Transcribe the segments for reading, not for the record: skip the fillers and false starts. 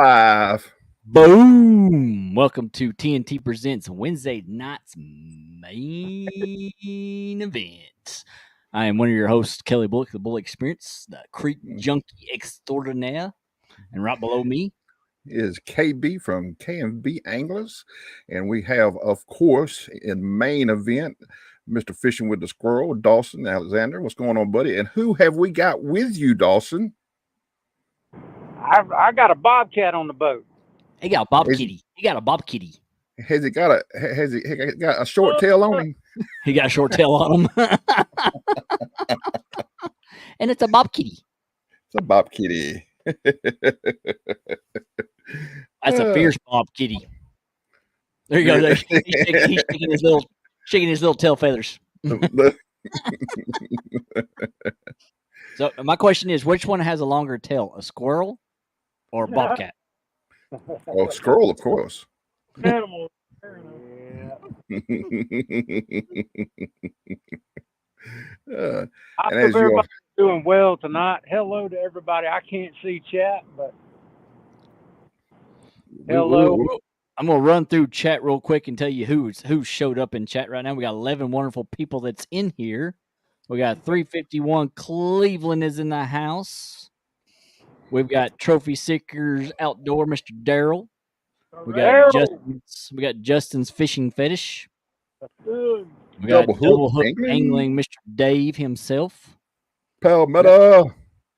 live. Boom! Welcome to TNT Presents Wednesday night's main event. I am one of your hosts, Kelly Bullock, the Bull Experience, the Creek Junkie Extraordinaire. And right below me is KB from KMB Anglers. And we have, of course, in main event, Mr. Fishing with the Squirrel, Dawson Alexander. What's going on, buddy? And who have we got with you, Dawson? I got a bobcat on the boat. He got a bob kitty. He got a bob kitty. Has he got a short tail on him? He got a short tail on him. And it's a bob kitty. It's a bob kitty. That's a fierce bob kitty. There you go. There. He's shaking his little tail feathers. So my question is, which one has a longer tail, a squirrel or a bobcat? Oh, squirrel, of course. Animal. I hope everybody's doing well tonight. Hello to everybody. I can't see chat, but hello. I'm gonna run through chat real quick and tell you who showed up in chat right now. We got 11 wonderful people that's in here. We got 351 Cleveland is in the house. We've got Trophy Seekers Outdoor, Mr. Daryl. We got Justin's Fishing Fetish. We got Double Hook Angling, Mr. Dave himself. Palmetto.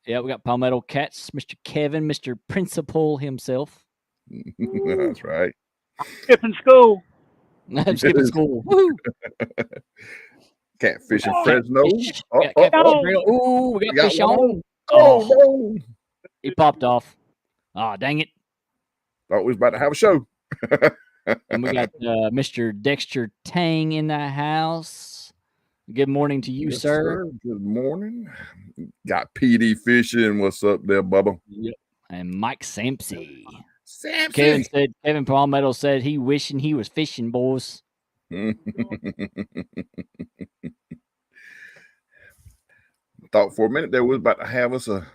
Yeah, we got Palmetto Cats, Mr. Kevin, Mr. Principal himself. That's right. I'm skipping school. I'm skipping school. Woo! Catfish in Fresno. Ooh, we got fish on. Oh, he popped off. Oh, dang it. Thought we was about to have a show. And we got Mr. Dexter Tang in the house. Good morning to you, sir. Good morning. Got PD Fishing. What's up there, Bubba? Yep. And Mike Sampsey. Kevin Palmetto said he wishing he was fishing, boys. Thought for a minute there was about to have us a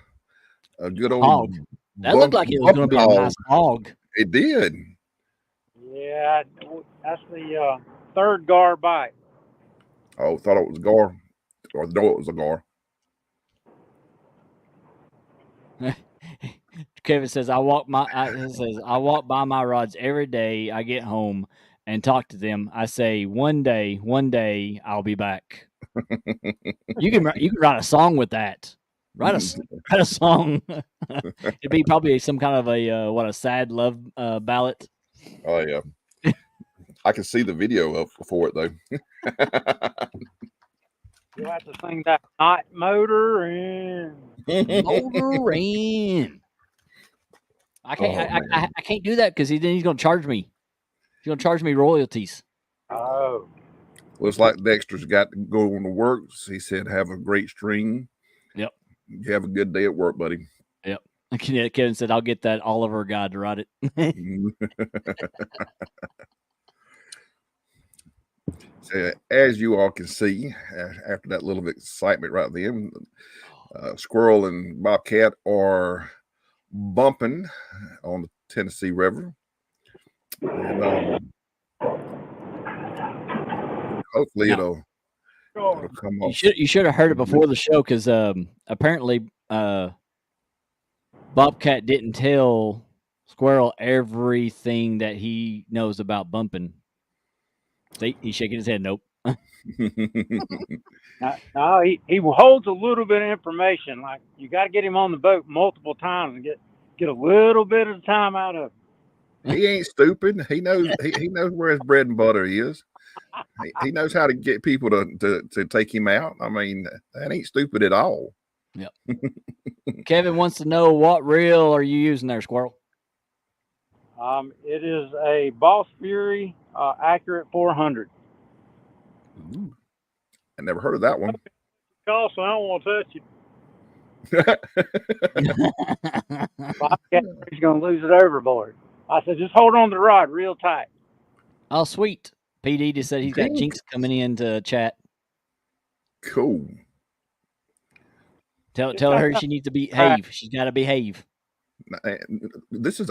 good old hog. That looked like it was going to be a nice hog. It did. Yeah, that's the third gar bite. Oh, thought it was a gar, or no, it was a gar. Kevin says I walk by my rods every day. I get home and talk to them. I say one day I'll be back. You can write a song with that. Write a song. It'd be probably some kind of a sad love ballad. Oh yeah, I can see the video up for it though. You have to sing that night motor in. I can't do that because he's going to charge me. He's going to charge me royalties. Oh. Looks like Dexter's got to go on to work. He said, "Have a great stream." Yep. You have a good day at work, buddy. Yep. Kevin said, "I'll get that Oliver guy to write it." So, as you all can see, after that little excitement right then, Squirrel and Bobcat are bumping on the Tennessee River. And hopefully it'll come off. You should have heard it before the show because apparently Bobcat didn't tell Squirrel everything that he knows about bumping. See, he's shaking his head. Nope. No, he holds a little bit of information. Like you got to get him on the boat multiple times and get a little bit of time out of him. He ain't stupid. He knows he knows where his bread and butter is. He knows how to get people to take him out. I mean, that ain't stupid at all. Yep. Kevin wants to know, what reel are you using there, Squirrel? It is a Boss Fury Accurate 400. Ooh. I never heard of that one. Also, I don't want to touch you. He's going to lose it overboard. I said, just hold on to the rod real tight. Oh, sweet. PD just said he's got Jinx coming in to chat. Cool. Tell her she needs to behave. She's got to behave. This is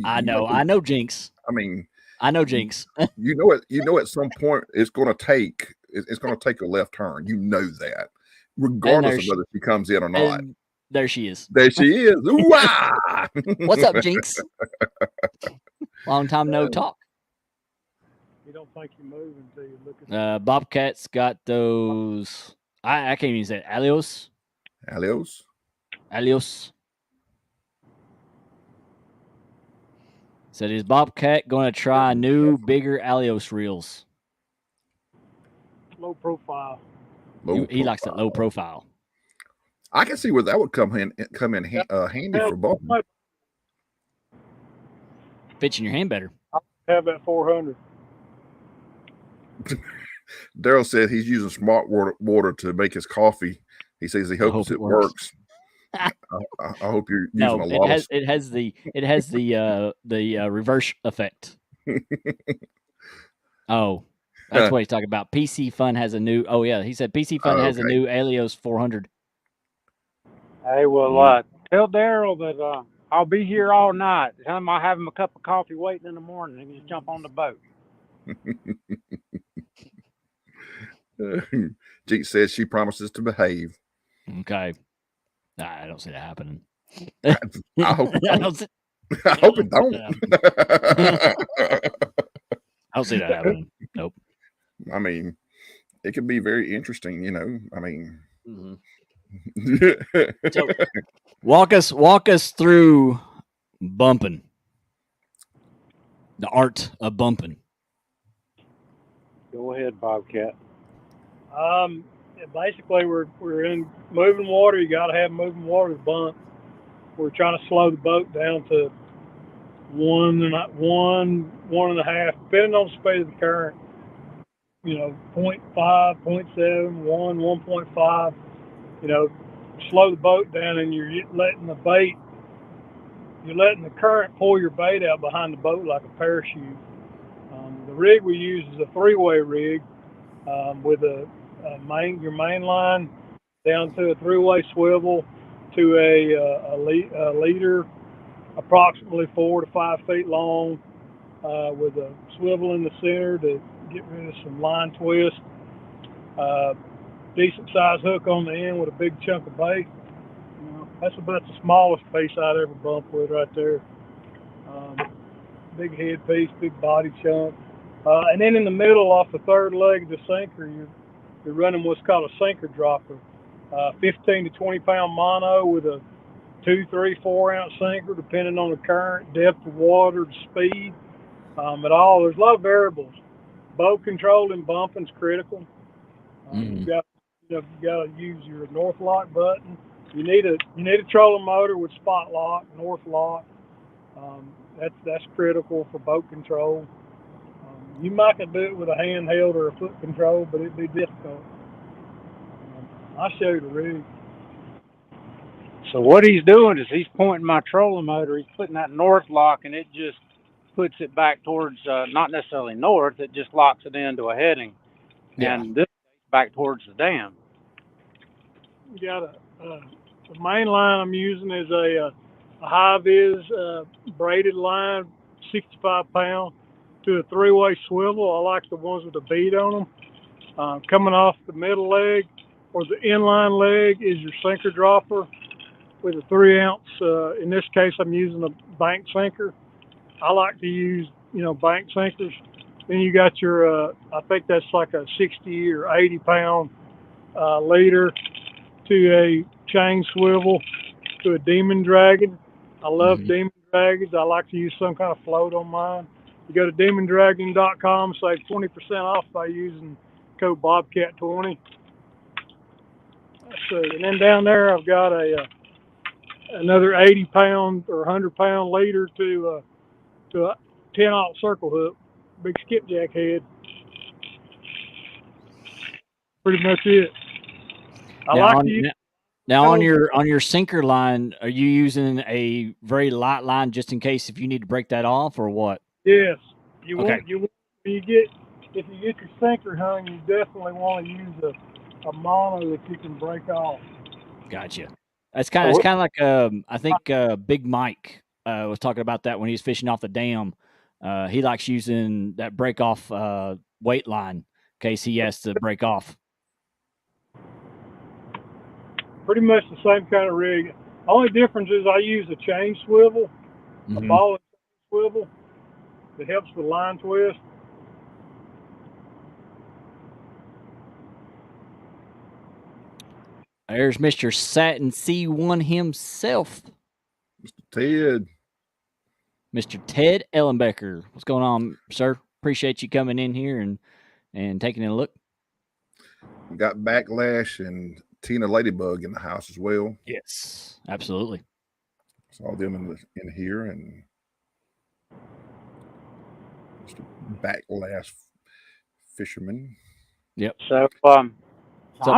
I know, Jinx. I mean, I know Jinx. you know, at some point it's going to take a left turn. You know that, regardless of whether she comes in or not. And there she is. There she is. Ooh-ah! What's up, Jinx? Long time no talk. You don't think you're moving until you look at Bobcat's got those. I can't even say it. Alios. Said, is Bobcat going to try new, bigger Alios reels? low profile. He likes that low profile. I can see where that would come in handy for bumping. Fits in your hand better. Have that 400. Daryl said he's using smart water to make his coffee. He says he hopes it works. I hope you're using a lot. It has the reverse effect. Oh, that's what he's talking about. PC Fun has a new. Oh yeah, he said PC Fun has a new Alios 400. Hey, well, tell Daryl that I'll be here all night. Tell him I'll have him a cup of coffee waiting in the morning. He can just jump on the boat. Jeet says she promises to behave. Okay. I don't see that happening. I hope it don't. I hope it don't. I don't see that happening. Nope. I mean, it could be very interesting, you know. I mean, so walk us through bumping. The art of bumping. Go ahead, Bobcat. Basically, we're in moving water. You got to have moving water to bump. We're trying to slow the boat down to one and a half, depending on the speed of the current. You know, 0.5, 0.7, 1, 1.5. You know, slow the boat down, and you're letting the current pull your bait out behind the boat like a parachute. The rig we use is a 3-way rig with your main line down to a 3-way swivel to a leader approximately 4 to 5 feet long with a swivel in the center to get rid of some line twist. Decent size hook on the end with a big chunk of bait. You know, that's about the smallest piece I'd ever bump with right there. Big head piece, big body chunk. And then in the middle, off the third leg of the sinker, you're running what's called a sinker dropper. 15 to 20 pound mono with a 2, 3, 4 ounce sinker, depending on the current, depth of water, the speed, at all. There's a lot of variables. Boat control and bumping is critical. You got to use your north lock button. You need a trolling motor with spot lock, north lock. That's critical for boat control. You might could do it with a handheld or a foot control, but it'd be difficult. I'll show you the rig. So what he's doing is he's pointing my trolling motor. He's putting that north lock, and it just puts it back towards, not necessarily north, it just locks it into a heading. Yeah. And this back towards the dam. You got the main line I'm using is a high-vis braided line, 65 pound, to a 3-way swivel. I like the ones with the bead on them. Coming off the middle leg or the inline leg is your sinker dropper with a 3 ounce. In this case, I'm using a bank sinker. I like to use, bank sinkers. Then you got your, I think that's like a 60 or 80 pound leader to a chain swivel to a Demon Dragon. I love Demon Dragons. I like to use some kind of float on mine. You go to demondragon.com, save 20% off by using code Bobcat20. Let's see. And then down there, I've got another 80 pound or 100 pound leader to a 10-aught circle hook, big skipjack head. Pretty much it. Now on your sinker line, are you using a very light line just in case if you need to break that off, or what? Yes. If you get your sinker hung, you definitely want to use a mono that you can break off. Gotcha. It's kind of like I think Big Mike was talking about that when he was fishing off the dam. He likes using that break off weight line in case he has to break off. Pretty much the same kind of rig. Only difference is I use a chain swivel, a ball and swivel that helps with line twist. There's Mr. Satin C1 himself. Ted. Mr. Ted Ellenbecker. What's going on, sir? Appreciate you coming in here and taking a look. We got Backlash and Tina Ladybug in the house as well. Yes, absolutely. Saw them in here, and Mr. Backlash fisherman. Yep. So I'm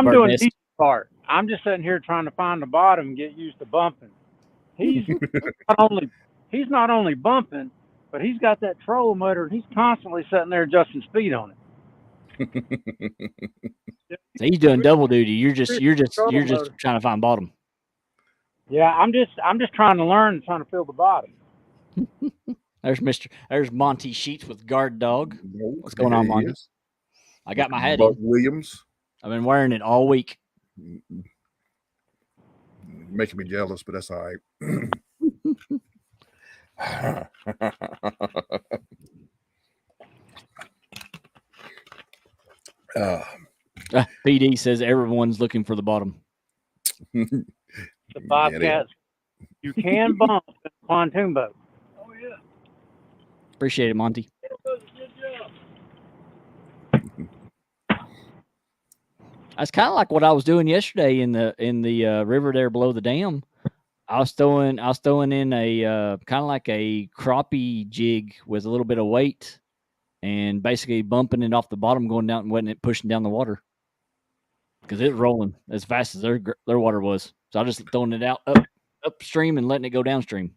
doing the easy part. I'm just sitting here trying to find the bottom and get used to bumping. He's not only bumping, but he's got that trolling motor, and he's constantly sitting there adjusting speed on it. So he's doing double duty. You're just trying to find bottom. Yeah, I'm just trying to learn and trying to feel the bottom. There's Monty Sheets with guard dog. What's going on, Monty? I got my hat Buck in. Williams. I've been wearing it all week. Making me jealous, but that's all right. PD says everyone's looking for the bottom. The Bobcats, you can bump in a pontoon boat. Oh yeah. Appreciate it, Monty. Good job. That's kind of like what I was doing yesterday in the river there below the dam. I was throwing in a kind of like a crappie jig with a little bit of weight, and basically bumping it off the bottom, going down and letting it pushing down the water because it was rolling as fast as their water was. So I was just throwing it out upstream and letting it go downstream.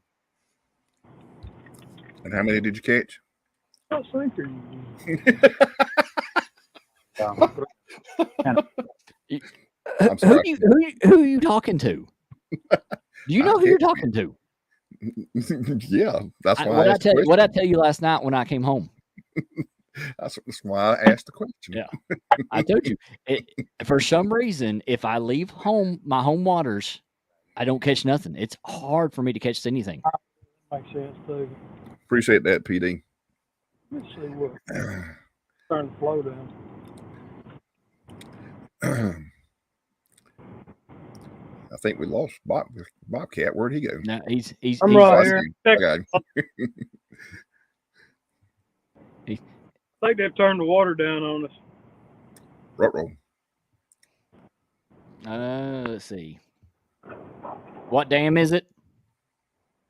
And how many did you catch? What sinker I'm sorry. Who are you talking to? Do you know who you're talking to? Yeah, that's why what I tell you last night when I came home. That's why I asked the question. Yeah, I told you. For some reason, if I leave my home waters, I don't catch nothing. It's hard for me to catch anything. Makes sense too. Appreciate that, PD. Let's see what. Turn the flow down. I think we lost Bobcat. Where'd he go? No, he's I'm right here. I got him. I think they've turned the water down on us. Ruh-roh. Let's see. What dam is it?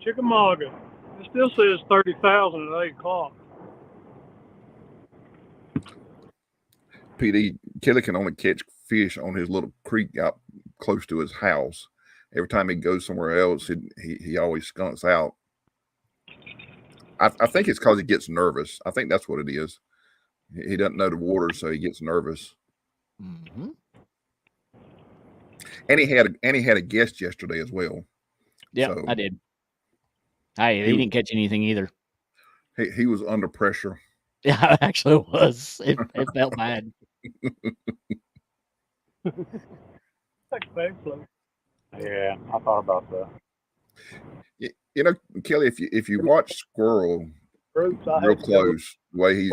Chickamauga. It still says 30,000 at 8 o'clock. PD, Kelly can only catch fish on his little creek out close to his house. Every time he goes somewhere else, he always skunks out. I think it's because he gets nervous. I think that's what it is. He doesn't know the water, so he gets nervous. Mm-hmm. And he had a guest yesterday as well. Yeah, so I did. He didn't catch anything either. He was under pressure. Yeah, it actually was. It felt bad. Yeah, I thought about that. You know, Kelly, if you watch Squirrel real close, the way he's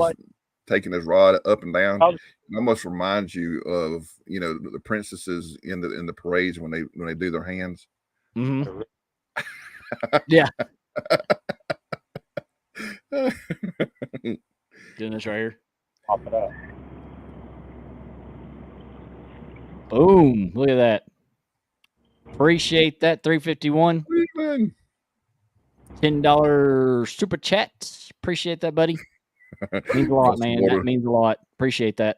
taking his rod up and down, it almost reminds you of the princesses in the parades when they do their hands. Mm-hmm. Yeah. Doing this right here. Pop it up. Boom! Look at that. Appreciate that. 351. $10 super chat. Appreciate that, buddy. Means a lot, man. That means a lot. Appreciate that.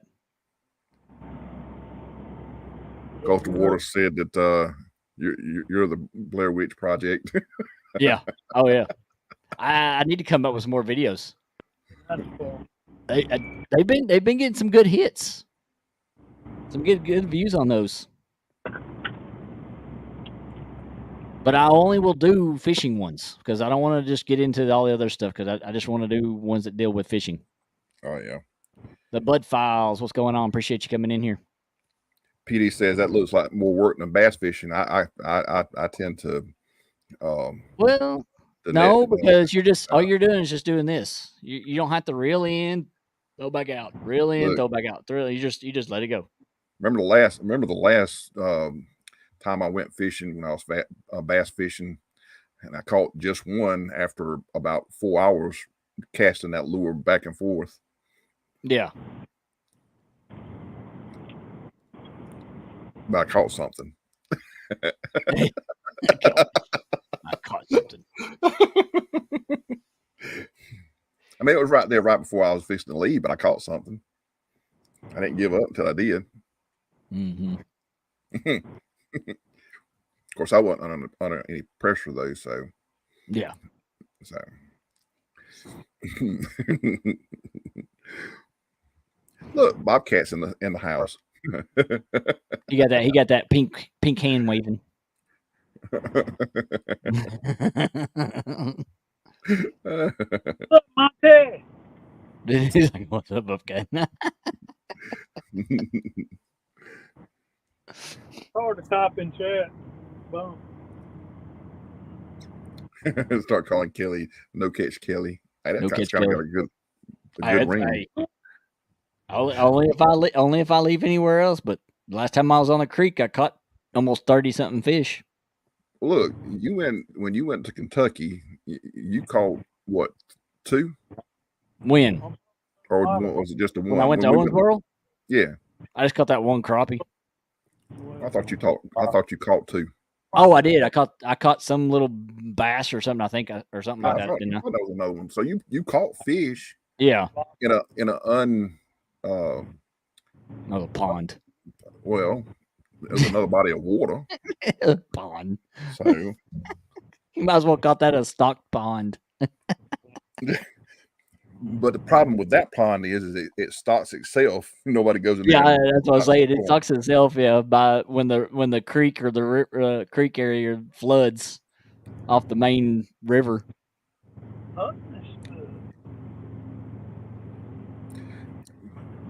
Gulf of Water said that you're the Blair Witch Project. Yeah. Oh yeah. I need to come up with some more videos. They've been getting some good hits. Some good views on those. But I only will do fishing ones because I don't want to just get into all the other stuff because I just want to do ones that deal with fishing. Oh yeah. The Bud Files, what's going on? Appreciate you coming in here. PD says that looks like more work than bass fishing. I tend to Well, the no, net, because you're just all you're doing is just doing this. You don't have to reel in, throw back out, reel in, Look. throw back out. You just let it go. Remember the last time I went fishing when I was bass fishing, and I caught just one after about 4 hours casting that lure back and forth. Yeah. But I caught something. I caught something. I mean, it was right there, right before I was fixing to leave, but I caught something. I didn't give up until I did. Mm-hmm. Of course, I wasn't under any pressure though, so yeah. So, look, Bobcat's in the house. He got that pink hand waving. Look, Monte. He's like, "What's up, Bobcat?" It's hard to type in chat. Boom. Start calling Kelly No Catch Kelly. Hey, that No guy's Catch got Kelly. a good ring. Hey, only if I leave anywhere else. But last time I was on a creek, I caught almost 30-something fish. Look, when you went to Kentucky, you caught what, 2? When? Or was it just the one? When I went to Owensboro? Yeah. I just caught that one crappie. I thought you caught 2. Oh, I did. I caught some little bass or something. I think or something like that. Didn't I? That was another one. So you caught fish. Yeah. In a another pond. Well, there's another body of water. Pond. So you might as well call that a stocked pond. But the problem with that pond is it stocks itself. Nobody goes in there. Yeah, that's what I was saying. It stocks itself. Yeah, by when the creek or the creek area floods off the main river.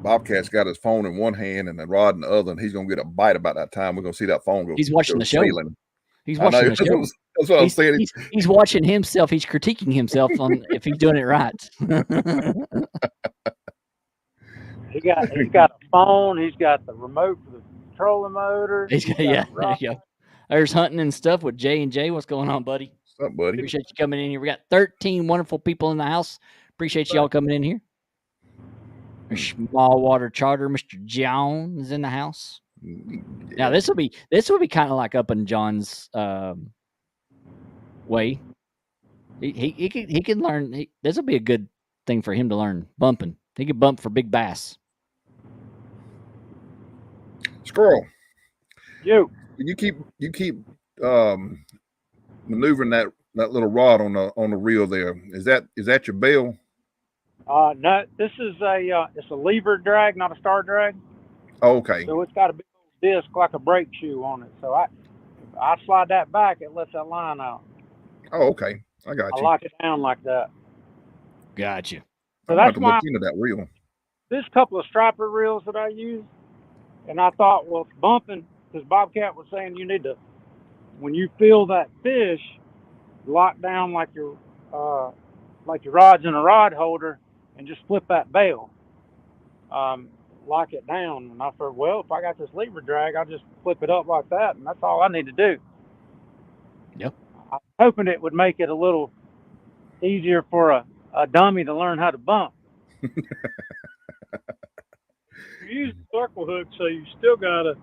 Bobcat's got his phone in one hand and the rod in the other, and he's gonna get a bite about that time. We're gonna see that phone go. He's watching the show. Sailing. He's watching the show. That's what I'm saying. He's watching himself. He's critiquing himself on if he's doing it right. He's got a phone. He's got the remote for the trolling motor. Yeah, there you go. There's hunting and stuff with J&J. What's going on, buddy? What's up, buddy? Appreciate you coming in here. We got 13 wonderful people in the house. Appreciate y'all coming in here. Small Water Charter, Mr. John is in the house. Yeah. Now this will be kind of like up in John's way. He can learn. This will be a good thing for him to learn bumping. He can bump for big bass. Squirrel, you keep maneuvering that little rod on the reel there. Is that your bail? No, this is it's a lever drag, not a star drag. Oh, okay. So it's got a big disc like a brake shoe on it. So I slide that back, it lets that line out. Oh, okay. I got you. I lock it down like that. Got you. So that's why look into that reel. There's a couple of striper reels that I use, and I thought, well, it's bumping, because Bobcat was saying you need to, when you feel that fish, lock down like your rod's in a rod holder, and just flip that bail. Lock it down. And I thought, well, if I got this lever drag, I'll just flip it up like that, and that's all I need to do. Yep. I'm hoping it would make it a little easier for a dummy to learn how to bump. You use the circle hook, so you still gotta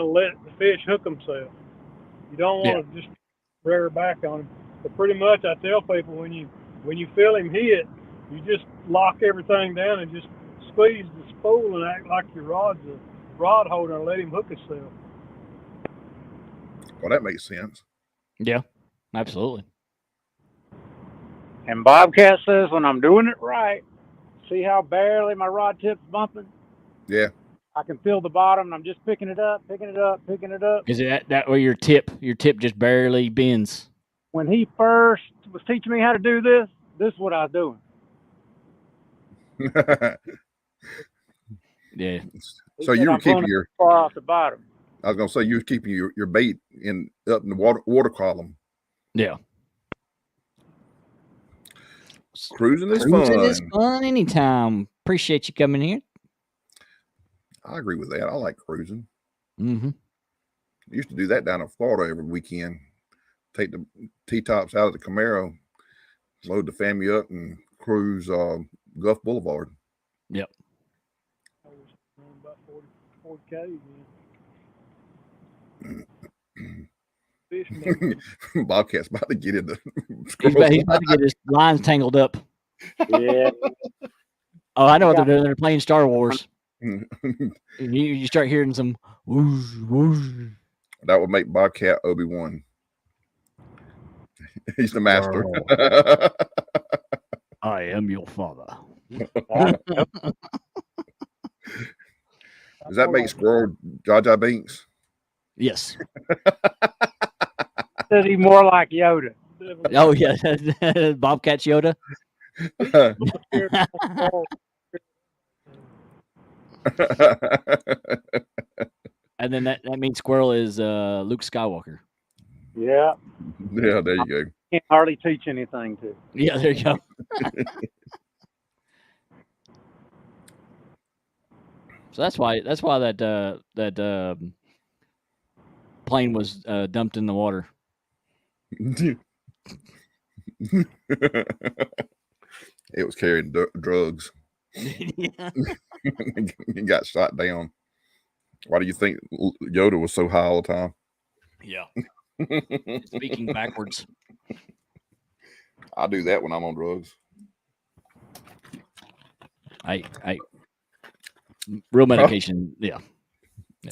let the fish hook himself. You don't want to just rear back on him. But pretty much, I tell people when you feel him hit, you just lock everything down and just squeeze the spool and act like your rod's a rod holder and let him hook himself. Well, that makes sense. Yeah, absolutely. And Bobcat says when I'm doing it right, see how barely my rod tip's bumping? Yeah. I can feel the bottom, and I'm just picking it up. Is it that way your tip just barely bends? When he first was teaching me how to do this is what I was doing. Yeah. So you were keeping your far off the bottom. I was gonna say you were keeping your bait up in the water column. Yeah. Cruising is Cruising is fun. fun anytime. Appreciate you coming here. I agree with that. I like cruising. Mm-hmm. I used to do that down in Florida every weekend. Take the T-tops out of the Camaro, load the family up, and cruise Gulf Boulevard. Yep. About 40 K again. Bobcat's about to get in the he's about to get his lines tangled up. Yeah. Oh, I know what they're doing. They're playing Star Wars. you start hearing some whoosh, whoosh. That would make Bobcat Obi-Wan. He's the master. I am your father. Does that make Squirrel Jar Jar Binks? Yes. Says he's more like Yoda. Oh yeah, Bobcat Yoda. And then that means Squirrel is Luke Skywalker. Yeah. Yeah, there you go. Can't hardly teach anything to. Yeah, there you go. So that's why that plane was dumped in the water. It was carrying drugs. Yeah. He got shot down. Why do you think Yoda was so high all the time? Yeah. Speaking backwards. I do that when I'm on drugs. I real medication. Yeah.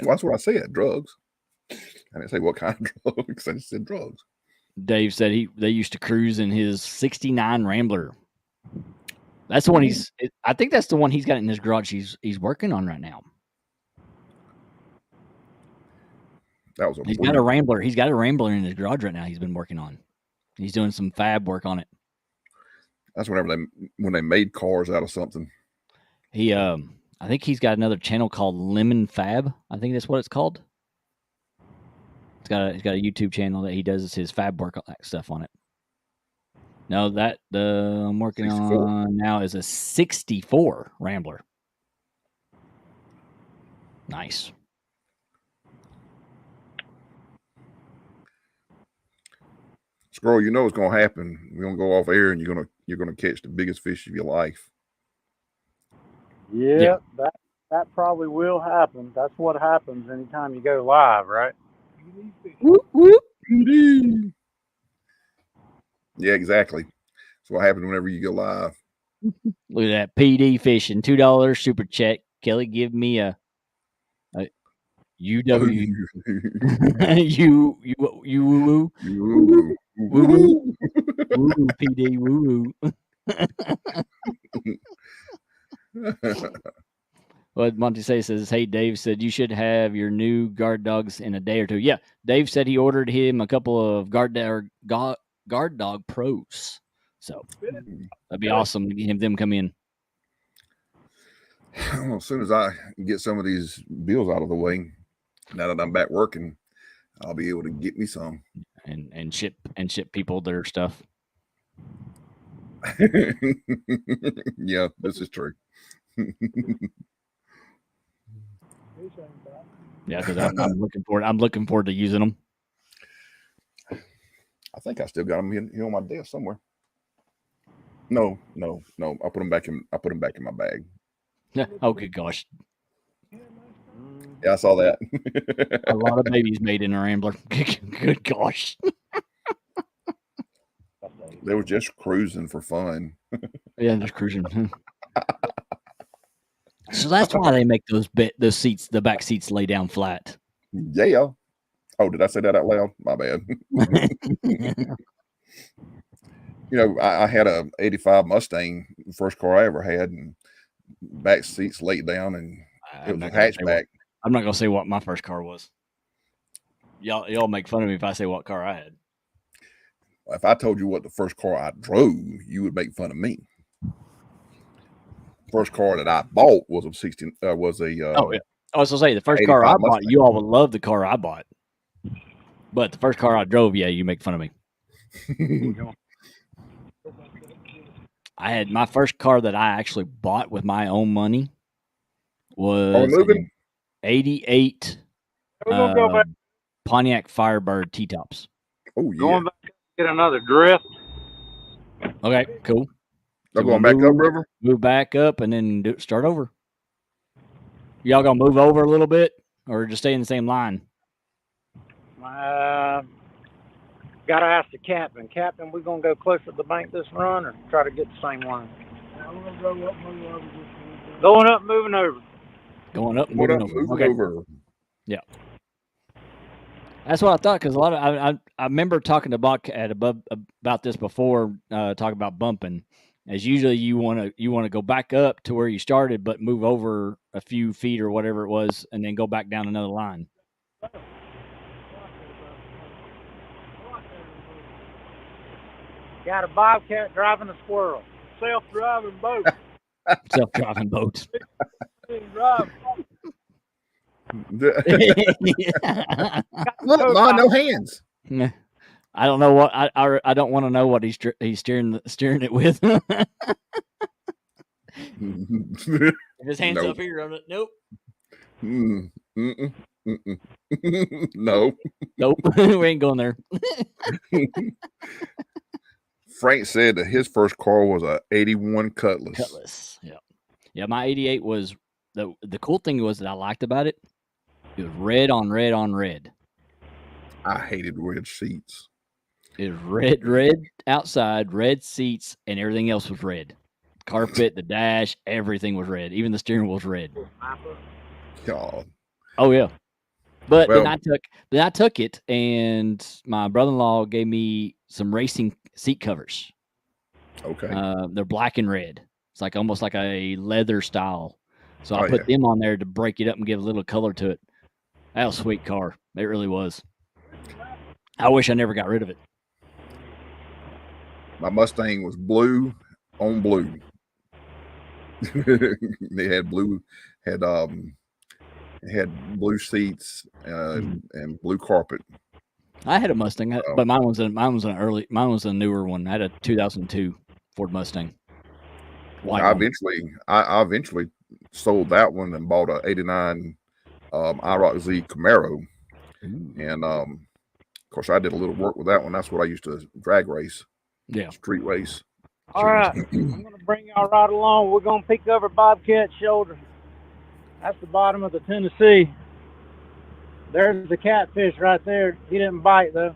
Well, that's what I said. Drugs. I didn't say what kind of drugs. I just said drugs. Dave said they used to cruise in his '69 Rambler. That's the one I think that's the one he's got in his garage. He's working on right now. That was He's got a Rambler. He's got a Rambler in his garage right now. He's been working on. He's doing some fab work on it. That's when they made cars out of something. He I think he's got another channel called Lemon Fab. I think that's what it's called. He's got a YouTube channel that he does his fab work stuff on it. No, that I'm working 64. On now is a 64 Rambler. Nice. Squirrel, you know what's going to happen. We're going to go off air, and you're going to catch the biggest fish of your life. Yeah, that probably will happen. That's what happens anytime you go live, right? Whoop, whoop. Yeah, exactly. That's what happens whenever you go live. Look at that PD fishing, $2 super check. Kelly, give me a UW. you woo woo woo woo PD woo woo. What Monty says, hey, Dave said you should have your new guard dogs in a day or two. Yeah, Dave said he ordered him a couple of guard dog pros. So that'd be awesome to have them come in. Well, as soon as I get some of these bills out of the way, now that I'm back working, I'll be able to get me some and ship people their stuff. Yeah, this is true. Yeah, because I'm looking forward to using them. I think I still got them here on my desk somewhere. No. I put them back in my bag. Oh, good gosh. Yeah, I saw that. A lot of babies made in a Rambler. Good gosh. They were just cruising for fun. Yeah, just cruising. So that's why they make those seats, the back seats, lay down flat. Yeah. Oh, did I say that out loud? My bad. You know, I had a '85 Mustang, the first car I ever had, and back seats laid down, and It was a hatchback. I'm not gonna say what my first car was. Y'all make fun of me if I say what car I had. If I told you what the first car I drove, you would make fun of me. First car that I bought was a 16. Was a. Oh yeah. I was gonna say the first car I bought. You all would love the car I bought. But the first car I drove, yeah, you make fun of me. I had my first car that I actually bought with my own money was an 88 Pontiac Firebird T-tops. Oh yeah. Going back to get another drift. Okay, cool. They're going back up river. Move back up and then start over. Y'all gonna move over a little bit or just stay in the same line? Gotta ask the captain. Captain, we gonna go closer to the bank this run or try to get the same line? I'm gonna go up, move over. Going up, moving over. Going up, moving over. Okay. Yeah. That's what I thought because a lot of I remember talking to Bobcat about this before, talking about bumping. As usually you want to go back up to where you started, but move over a few feet or whatever it was, and then go back down another line. Got a Bobcat driving a Squirrel. Self-driving boat. Self-driving boat. Look, Ma, no hands. I don't know what I don't want to know what he's steering it with. If his hands up here on it, nope. No. Nope. We ain't going there. Frank said that his first car was a 81 Cutlass. Cutlass, yeah. Yeah, my 88 was the cool thing was that I liked about it. It was red on red on red. I hated red seats. It was red outside, red seats, and everything else was red. Carpet, the dash, everything was red. Even the steering wheel was red. God. Oh yeah. But then I took it, and my brother-in-law gave me some racing seat covers. Okay. They're black and red. It's like almost like a leather style. So I put them on there to break it up and give a little color to it. That was a sweet car. It really was. I wish I never got rid of it. My Mustang was blue on blue. They had blue, had blue seats and blue carpet. I had a Mustang, but mine was a newer one. I had a 2002 Ford Mustang. I eventually sold that one and bought a 89 IROC Z Camaro. And of course I did a little work with that one. That's what I used to drag race. Yeah. Street race. All right. I'm gonna bring y'all right along. We're gonna peek over Bobcat's shoulder. That's the bottom of the Tennessee. There's the catfish right there. He didn't bite though.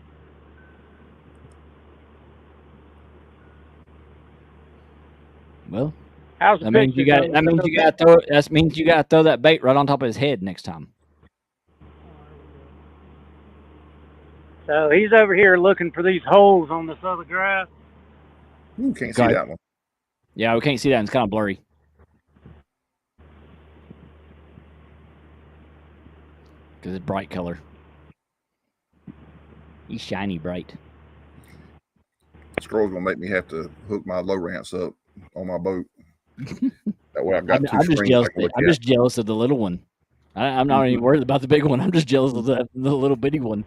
Well, that means you got to throw that bait right on top of his head next time. So he's over here looking for these holes on this other grass. You can't see that one. Yeah, we can't see that. It's kind of blurry. Because it's bright color. He's shiny bright. Squirrel's gonna make me have to hook my low ramps up on my boat. That way I've got I'm just jealous of the little one. I'm not even worried about the big one. I'm just jealous of the little bitty one.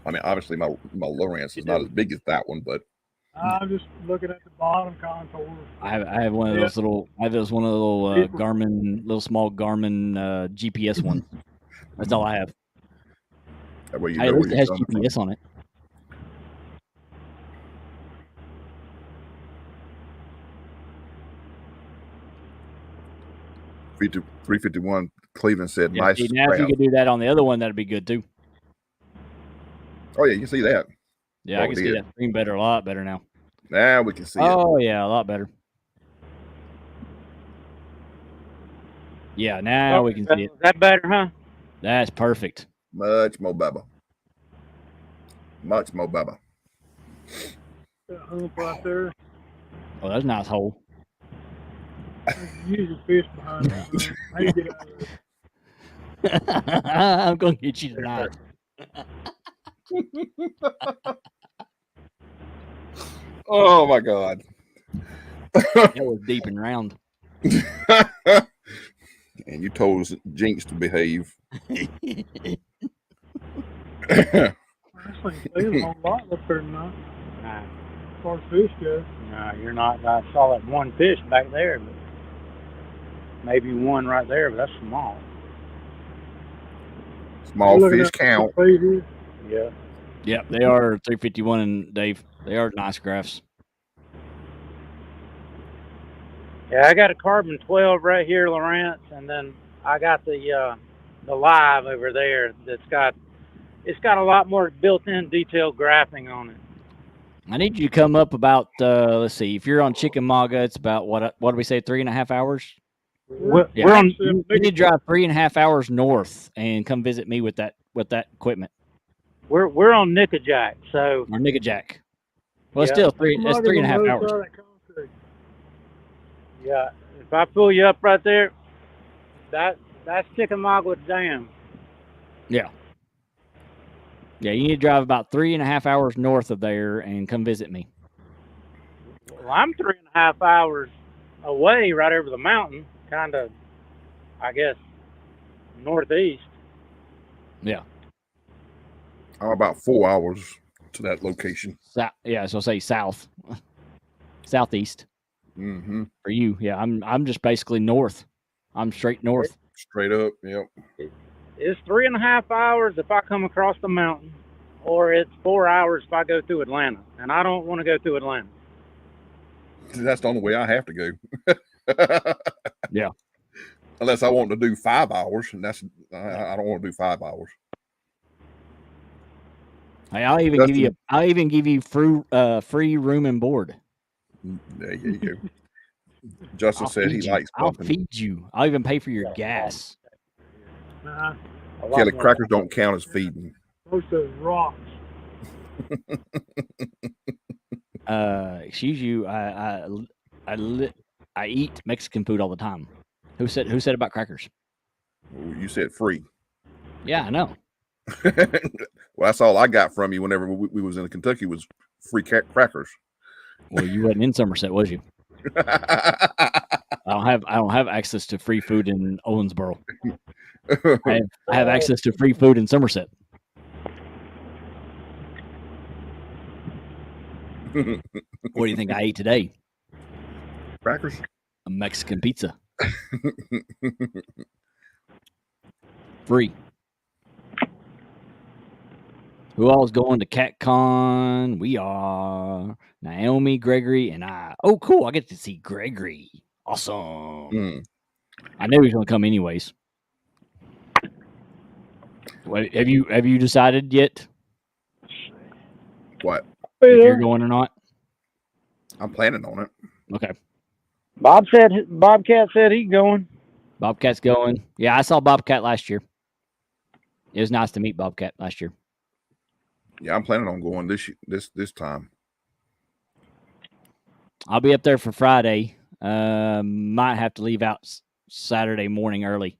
I mean, obviously my low ramps is not as big as that one, but I'm just looking at the bottom contour. I have one of those little. I have one of the little Garmin, small Garmin GPS ones. That's all I have. That way it has GPS on it. $351. Cleveland said, Yeah, nice. Now, if you could do that on the other one, that'd be good too. Oh yeah, you can see that. Yeah, I can see that screen better, a lot better now. Now we can see it. Oh yeah, a lot better. Yeah, now we can see it. Is that better, huh? That's perfect. Much more better. Much more better. Hump right there. Oh, that's a nice hole. Use your fish behind me. I need to get out of there. I'm gonna get you tonight. Oh my God. That was deep and round. And you told Jinx to behave. Honestly, there's a whole lot up there tonight. Nah, As far as fish go. nah, you're not. I saw that one fish back there, but maybe one right there, but that's small. Small You're looking fish at count. the feed here. Yeah. Yep, they are 351, and Dave, they are nice graphs. Yeah, I got a carbon 12 right here, Lawrence, and then I got the live over there it's got a lot more built-in detailed graphing on it. I need you to come up about let's see, if you're on Chickamauga, it's about what do we say, 3.5 hours? We're Yeah. on. You need to drive 3.5 hours north and come visit me with that equipment. We're on Nickajack, so Or Nickajack. Well, it's Yeah. still it's Somebody's 3.5 on the other hours. side of that concrete. yeah. If I pull you up right there, that's Chickamauga Dam. Yeah. Yeah, you need to drive about 3.5 hours north of there and come visit me. Well, I'm 3.5 hours away, right over the mountain, kind of, I guess, northeast. Yeah. I'm about 4 hours to that location. Yeah, so say south. Southeast. Mm-hmm. For you. Yeah, I'm just basically north. I'm straight north. Straight up, yep. It's 3.5 hours if I come across the mountain, or it's 4 hours if I go through Atlanta, and I don't want to go through Atlanta. That's the only way I have to go. Yeah. Unless I want to do 5 hours, and I don't want to do 5 hours. Hey, I'll even give you free room and board. There you go. Justin said he likes bumping. I'll feed you. I'll even pay for your gas. Kelly, crackers don't count as feeding. Most of those rocks. Excuse you. I eat Mexican food all the time. Who said about crackers? You said free. Yeah, I know. Well, that's all I got from you whenever we was in Kentucky was free crackers. Well, you wasn't in Somerset, was you? I don't have access to free food in Owensboro. I have access to free food in Somerset. What do you think I ate today? Crackers? A Mexican pizza. Free. Who all's going to CatCon? We are. Naomi, Gregory, and I. Oh, cool. I get to see Gregory. Awesome. I knew he was going to come anyways. Wait, have you decided yet? What? If you're going or not? I'm planning on it. Okay. Bobcat said he's going. Bobcat's going. Yeah, I saw Bobcat last year. It was nice to meet Bobcat last year. Yeah, I'm planning on going this time. I'll be up there for Friday. Might have to leave out Saturday morning early.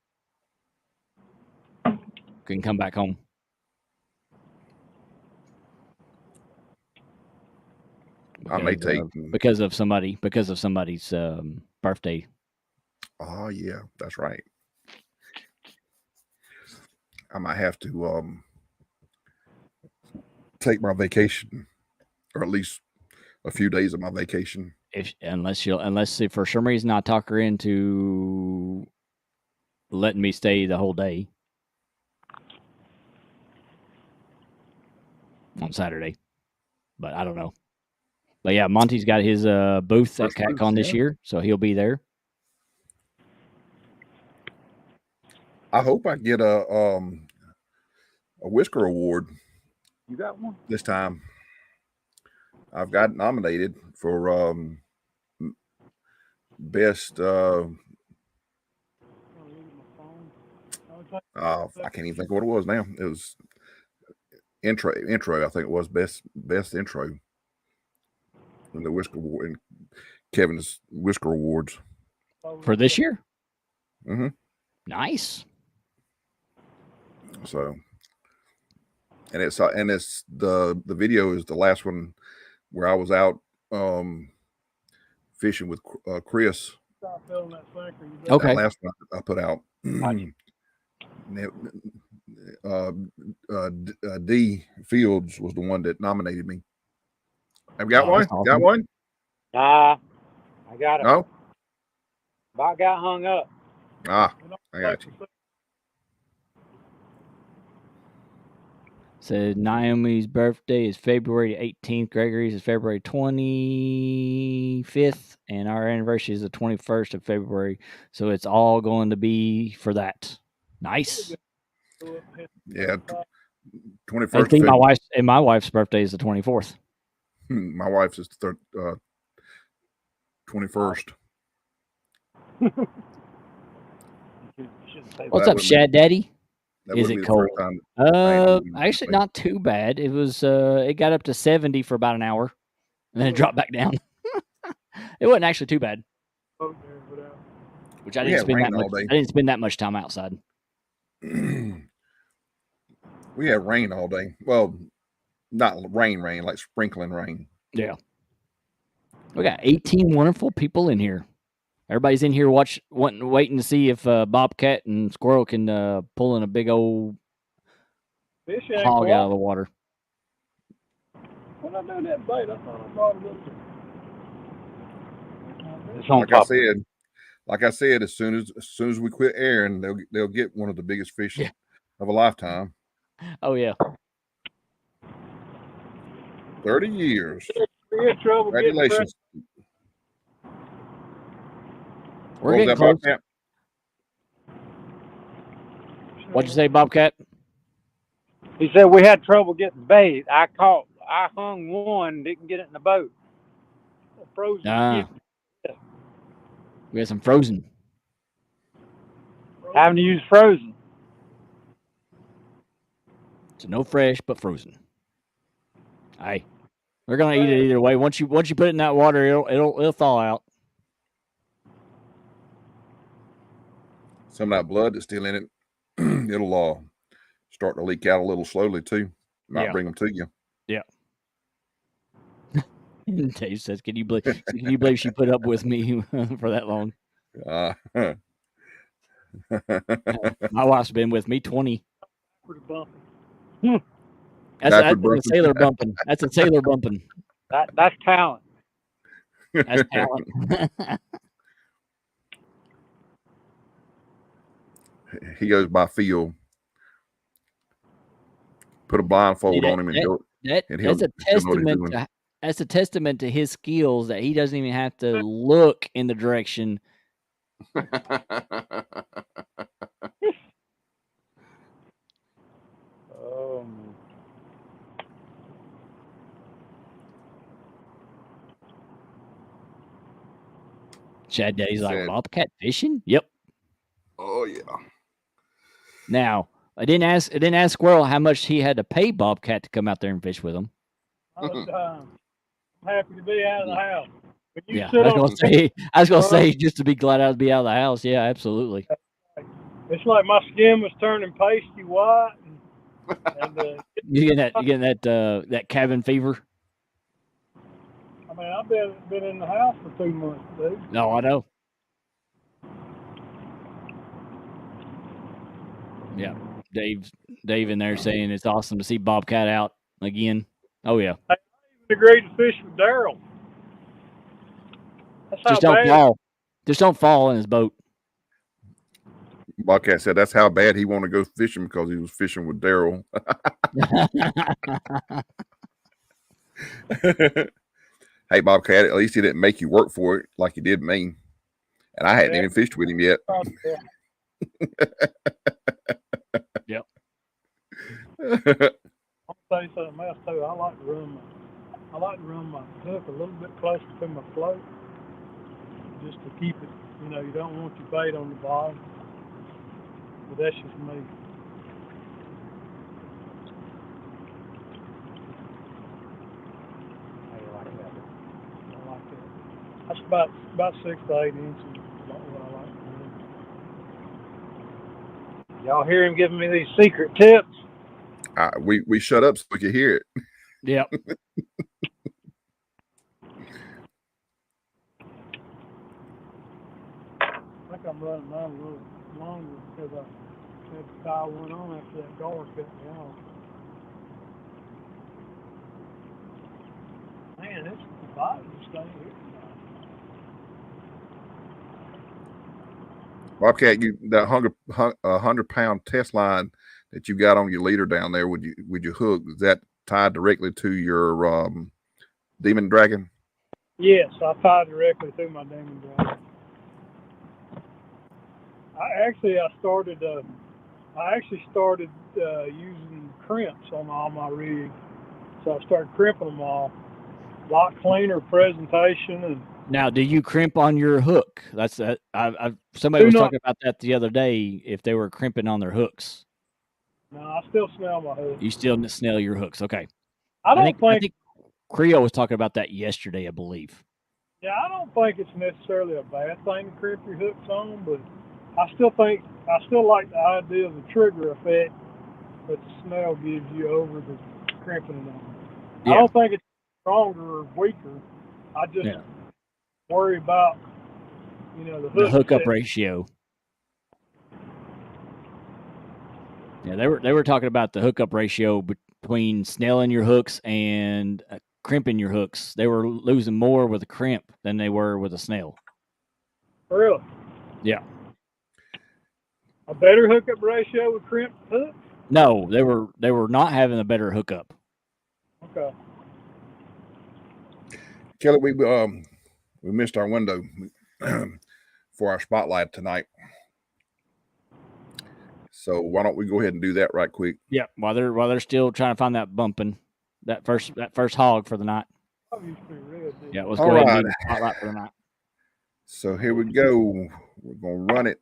Can come back home. I may take because of somebody's birthday. Oh yeah, that's right. I might have to take my vacation, or at least a few days of my vacation. Unless for some reason I talk her into letting me stay the whole day on Saturday, but I don't know. But yeah, Monty's got his booth at CatCon this year, so he'll be there. I hope I get a Whisker Award. You got one this time. I've got nominated for best. I can't even think of what it was now. It was intro. I think it was best intro in the Whisker Award, in Kevin's Whisker Awards. For this year? Mm-hmm. Nice. So, and it's the video is the last one where I was out fishing with Chris. Stop filling that sinker. Okay. That last one I put out. D Fields was the one that nominated me. Have you got one? Awesome. Got one? Nah, I got it. No. About got hung up. I got you. So Naomi's birthday is February 18th. Gregory's is February 25th. And our anniversary is the 21st of February. So it's all going to be for that. Nice. Yeah. 21st. I think my wife's birthday is the 24th. My wife's is the 21st. What's up, Shad Daddy? Is it cold? Actually, not too bad. It was. It got up to 70 for about an hour, and then it dropped back down. It wasn't actually too bad. Which I didn't spend that much. I didn't spend that much time outside. We had rain all day. Well, not rain, like sprinkling rain. Yeah. We got 18 wonderful people in here. Everybody's in here waiting to see if Bobcat and Squirrel can pull in a big old hog out of the water. When I do that bait, I thought I brought it up there. Like I said, as soon as we quit airing, they'll get one of the biggest fish of a lifetime. Oh yeah. 30 years. Congratulations. We're getting close. Bobcat? What'd you say, Bobcat? He said we had trouble getting bait. I hung one, didn't get it in the boat. Frozen. We got some frozen. Having to use frozen. So no fresh, but frozen. Hey, we're gonna eat it either way. Once you put it in that water, it'll thaw out. Some of that blood that's still in it, it'll start to leak out a little slowly too. Might bring them to you. Yeah. Dave says, "Can you believe she put up with me for that long?" My wife's been with me 20. That's a sailor bumping. That's a sailor bumping. That's talent. That's talent. He goes by feel. Put a blindfold on him and go. That's a testament. That's a testament to his skills that he doesn't even have to look in the direction. Chad Daddy's like, Bobcat fishing? Yep. Oh yeah. Now, I didn't ask Squirrel how much he had to pay Bobcat to come out there and fish with him. I'm happy to be out of the house. Yeah, I was gonna say just to be glad I'd be out of the house. Yeah, absolutely. It's like my skin was turning pasty white. And you getting that cabin fever? I mean, I've been in the house for 2 months, dude. No, I know. Yeah, Dave in there saying it's awesome to see Bobcat out again. Oh yeah. I even agreed to fish with Daryl. Just don't fall. Just don't fall in his boat. Bobcat said that's how bad he wanted to go fishing because he was fishing with Daryl. Hey, Bobcat, at least he didn't make you work for it like he did me. And I hadn't even fished with him yet. Yep. I'll tell you something else too. I like to run my hook a little bit closer to my float, just to keep it. You know, you don't want your bait on the bottom. But that's just me. I like that. That's about 6 to 8 inches. What I Y'all hear him giving me these secret tips? We shut up so we could hear it. Yep. I think I'm running mine a little longer because I had to tie one on after that guard cut me off. Man, this body just ain't here. Bobcat, that 100-pound test line that you got on your leader down there, would you hook? Is that tied directly to your demon dragon? Yes, I tied directly to my demon dragon. I actually started using crimps on all my rigs, so I started crimping them all. A lot cleaner presentation. And now, do you crimp on your hook? That's that. Somebody was talking about that the other day. If they were crimping on their hooks. No, I still snell my hook. You still snell your hooks, okay? I think Creole was talking about that yesterday, I believe. Yeah, I don't think it's necessarily a bad thing to crimp your hooks on, but I still like the idea of the trigger effect that the snell gives you over the crimping it on. Yeah. I don't think it's stronger or weaker. I just worry about, the hookup ratio. Yeah, they were talking about the hookup ratio between snelling your hooks and crimping your hooks. They were losing more with a crimp than they were with a snell. Really? Yeah. A better hookup ratio with crimped hooks? No, they were not having a better hookup. Okay. Kelly, we missed our window for our spotlight tonight. So why don't we go ahead and do that right quick? Yeah, while they're still trying to find that bumping, that first hog for the night. Yeah, let's go ahead and do the spotlight for the night. So here we go. We're gonna run it.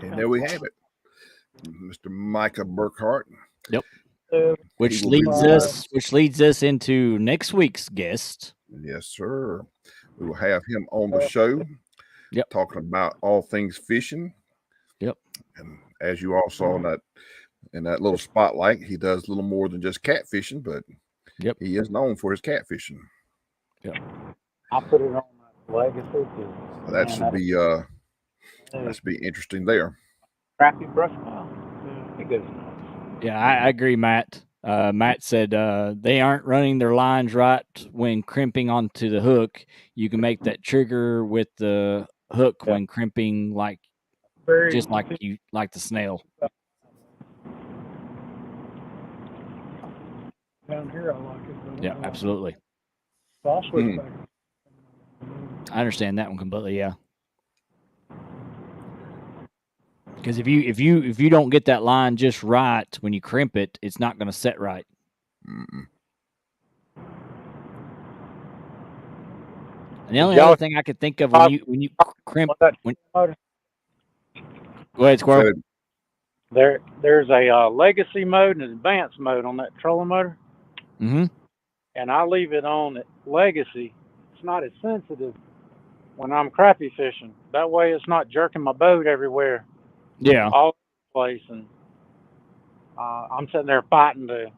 And there we have it, Mr. Micah Burkhart. Yep. Which leads us into next week's guest. Yes, sir. We will have him on the show. Yep. Talking about all things fishing. Yep. And as you all saw in that little spotlight, he does a little more than just catfishing, but he is known for his catfishing. Yep. I'll put it on my legacy. That should be interesting there. Crappy brush pile. Yeah, I agree, Matt. Matt said they aren't running their lines right when crimping onto the hook. You can make that trigger with the hook when crimping, like just like the snail. Down here, I like it. Yeah, absolutely. So I'll switch back. I understand that one completely. Yeah. Because if you don't get that line just right when you crimp it, it's not going to set right. Mm-mm. And the only other thing I could think of when you crimp, go ahead, Squirrel. There's a legacy mode and an advanced mode on that trolling motor. Mm-hmm. And I leave it on legacy. It's not as sensitive when I'm crappie fishing. That way it's not jerking my boat everywhere. Yeah. All over the place. And I'm sitting there fighting to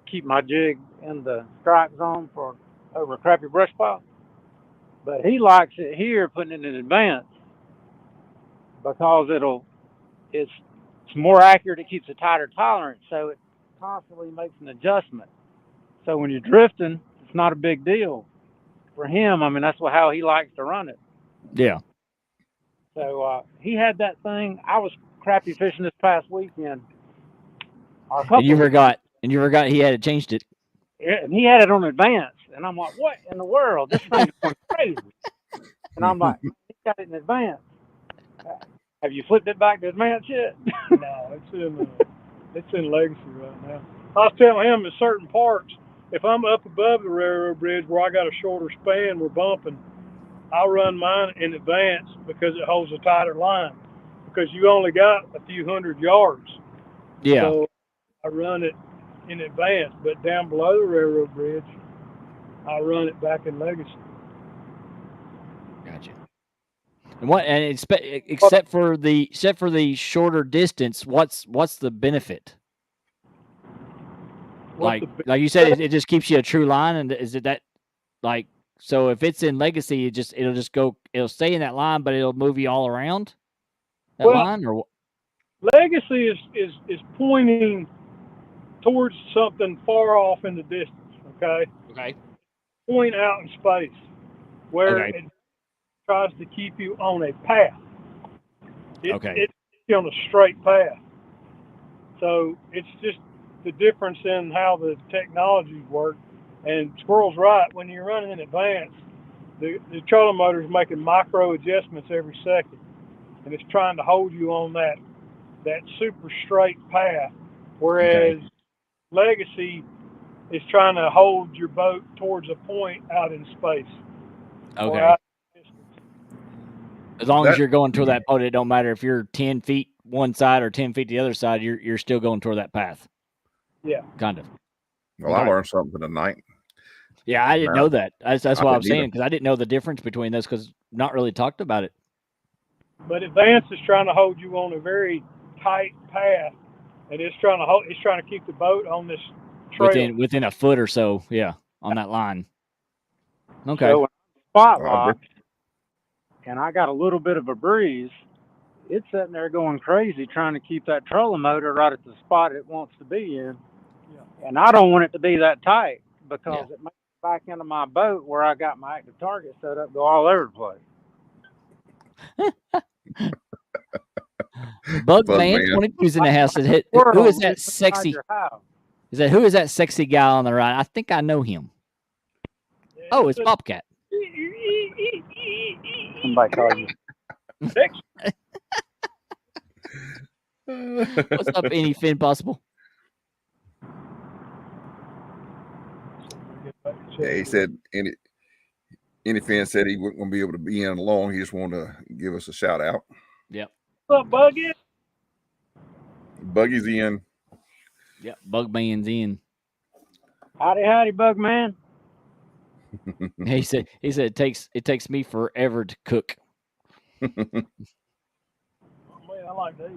keep my jig in the strike zone for over a crappie brush pile. But he likes it here, putting it in advance, because it's more accurate. It keeps a tighter tolerance, so it constantly makes an adjustment. So when you're drifting, it's not a big deal for him. I mean, that's how he likes to run it. Yeah. So he had that thing. I was crappie fishing this past weekend. And you forgot he had changed it. And he had it on advance. And I'm like, what in the world? This thing's going crazy. And I'm like, he got it in advance. Have you flipped it back to advance yet? No, it's in legacy right now. I was telling him in certain parts, if I'm up above the railroad bridge where I got a shorter span, we're bumping, I'll run mine in advance because it holds a tighter line. Because you only got a few hundred yards. Yeah. So I run it in advance, but down below the railroad bridge, I run it back in legacy. Gotcha. And except for the shorter distance, what's the benefit? Like you said, it just keeps you a true line, and is it that like so if it's in legacy, it'll stay in that line, but it'll move you all around that line, or what? Legacy is pointing towards something far off in the distance. Okay. Point out in space where it tries to keep you on a path. It keeps you on a straight path. So it's just the difference in how the technologies work. And Squirrel's right. When you're running in advance, the trolling motor is making micro adjustments every second, and it's trying to hold you on that super straight path. Whereas legacy is trying to hold your boat towards a point out in space. Okay. As long as you're going toward that boat, it don't matter if you're 10 feet one side or 10 feet the other side. You're still going toward that path. Yeah. Kind of. Well, I learned something tonight. Yeah, I didn't know that. That's what I'm saying, because I didn't know the difference between those, because not really talked about it. But advance is trying to hold you on a very tight path, and it's trying to keep the boat on this trail within a foot or so. Yeah, on that line. Okay. So spot lock, and I got a little bit of a breeze. It's sitting there going crazy trying to keep that trolling motor right at the spot it wants to be in. Yeah. And I don't want it to be that tight, because it makes it back into my boat where I got my active target set up, go all over the place. Bugman 22's in the house. Who is that sexy? Who is that sexy guy on the right? I think I know him. Oh, it's Bobcat. Somebody call you. What's up, Any Fin Possible? Yeah, he said Any Fin said he wasn't going to be able to be in long. He just wanted to give us a shout out. Yep. What's up, Buggy? Buggy's in. Yep, Bugman's in. Howdy, Bugman. He said it takes me forever to cook. Oh, man, I like these.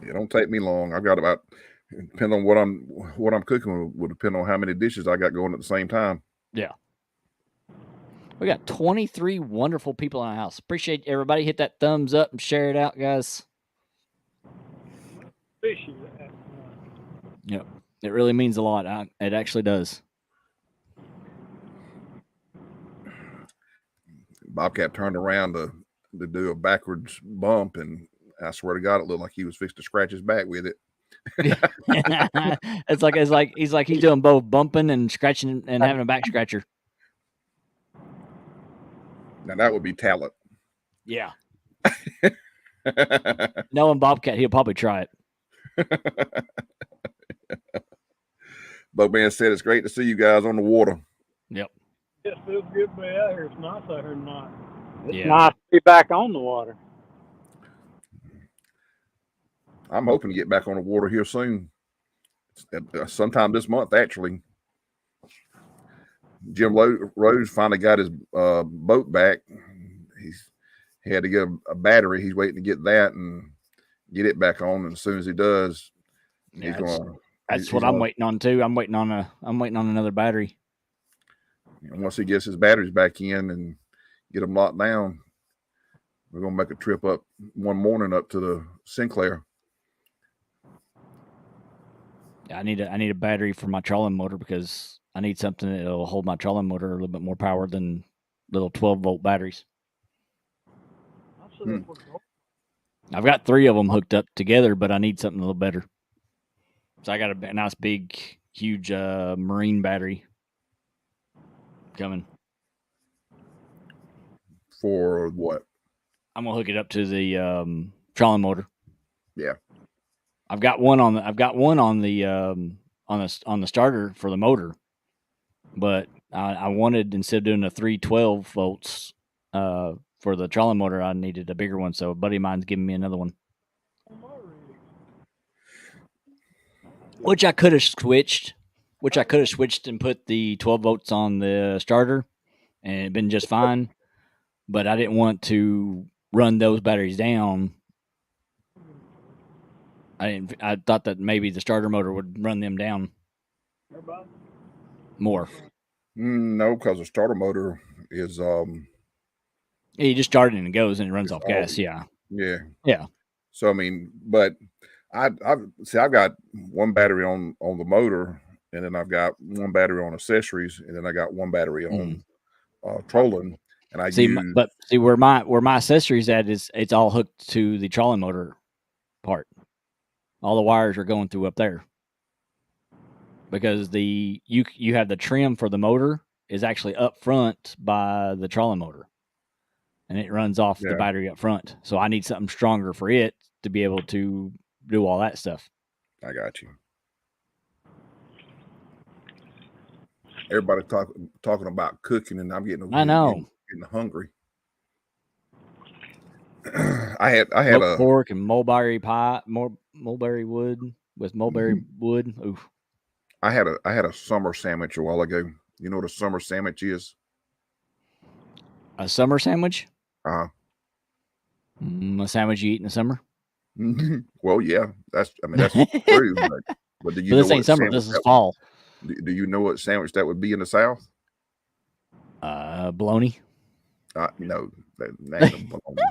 It don't take me long. I've got about, depending on what I'm cooking will depend on how many dishes I got going at the same time. Yeah. We got 23 wonderful people in the house. Appreciate everybody. Hit that thumbs up and share it out, guys. Fishy. Yep, it really means a lot. It actually does. Bobcat turned around to do a backwards bump, and I swear to God, it looked like he was fixed to scratch his back with it. it's like he's doing both bumping and scratching and having a back scratcher. Now that would be talent. Yeah. Knowing Bobcat, he'll probably try it. Bugman said it's great to see you guys on the water. Yep. It feels good to be out here. It's nice out here tonight. It's nice to be back on the water. I'm hoping to get back on the water here soon. Sometime this month, actually. Jim Rose finally got his boat back. He had to get a battery. He's waiting to get that and get it back on. And as soon as he does, he's going. That's what I'm waiting on too. I'm waiting on another battery. And once he gets his batteries back in and get them locked down, we're gonna make a trip up one morning up to the Sinclair. Yeah, I need a battery for my trolling motor because I need something that'll hold my trolling motor a little bit more power than little 12-volt batteries. I've got 3 of them hooked up together, but I need something a little better. So I got a nice big, huge marine battery coming. For what? I'm gonna hook it up to the trolling motor. Yeah. I've got one on the starter for the motor, but I wanted, instead of doing the 312 volts for the trolling motor, I needed a bigger one. So a buddy of mine's giving me another one, which I could have switched. And put the 12 volts on the starter, and it'd been just fine. But I didn't want to run those batteries down. I thought that maybe the starter motor would run them down more. No, because the starter motor is you just start it and it goes and it runs off gas. Yeah. So I mean, but I've got one battery on the motor, and then I've got one battery on accessories, and then I got one battery on trolling. And I see where my accessories at is it's all hooked to the trolling motor part. All the wires are going through up there because you have the trim for the motor is actually up front by the trolling motor, and it runs off the battery up front. So I need something stronger for it to be able to do all that stuff. I got you. Everybody talking about cooking, and I'm getting hungry. I had a pork and mulberry wood with mulberry wood. Oof. I had a summer sandwich a while ago. You know what a summer sandwich is? A summer sandwich? A sandwich you eat in the summer? Well, yeah, that's true. But do you know this ain't summer. This is fall. Do you know what sandwich that would be in the South? Bologna. No, that ain't bologna.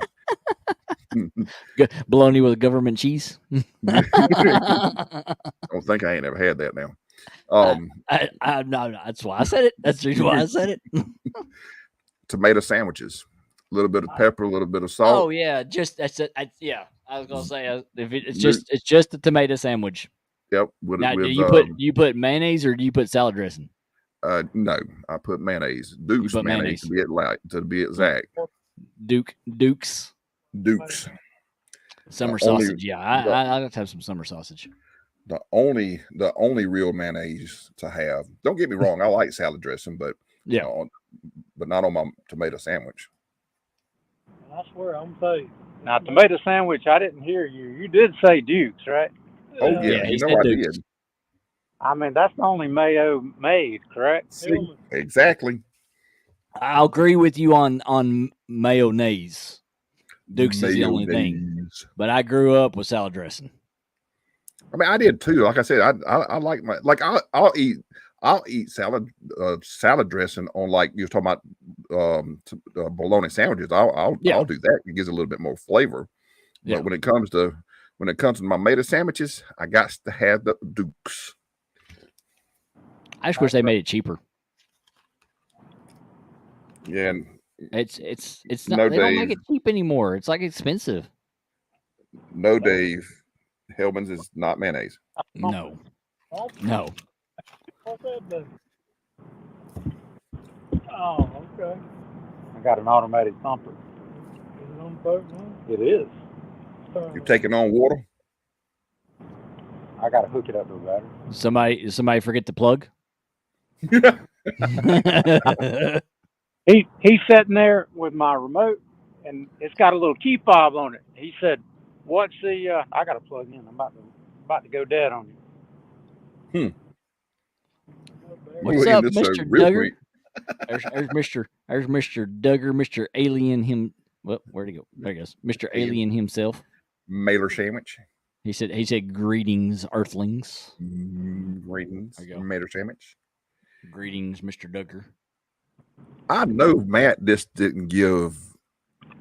Bologna with government cheese. I don't think I ain't ever had that now. No, that's why I said it. That's the reason why I said it. Tomato sandwiches, a little bit of pepper, a little bit of salt. Oh yeah, just that's it. I was gonna say it's just a tomato sandwich. Yep. Do you put mayonnaise or do you put salad dressing? No, I put mayonnaise. Duke's mayonnaise to be exact. Duke's. Summer sausage. I'd have to have some summer sausage. The only real mayonnaise to have. Don't get me wrong, I like salad dressing, but but not on my tomato sandwich. I swear, I'm gonna tell you. Now, tomato sandwich, I didn't hear you. You did say Duke's, right? Oh yeah, he said I Duke's. did. I mean, that's the only mayo made, correct? See, exactly. I'll agree with you on mayonnaise. Duke's is the only thing, but I grew up with salad dressing. I mean, I did too. Like I said, I like I'll eat salad dressing on, like you were talking about bologna sandwiches. I'll do that. It gives a little bit more flavor. But when it comes to when it comes to my mater sandwiches, I got to have the Dukes. I just wish they made it cheaper. Yeah, and It's not. No, They don't make Dave. it cheap anymore. It's like expensive. no, Dave. Hellman's is not mayonnaise. No. What's that do? Oh, okay. I got an automatic thumper. Is it on the boat now? It is. You're taking on water. I got to hook it up to a battery. Somebody forget the plug? He's sitting there with my remote, and it's got a little key fob on it. He said, "What's the?" I got to plug in. I'm about to go dead on you. What's up, Mr. Duggar? There's Mr. Duggar, Mr. Alien him. Well, where'd he go? There he goes, Mr. Alien himself. Mailer sandwich. He said, "Greetings, Earthlings." Greetings, There you go. Mater sandwich. Greetings, Mr. Duggar. I know Matt just didn't give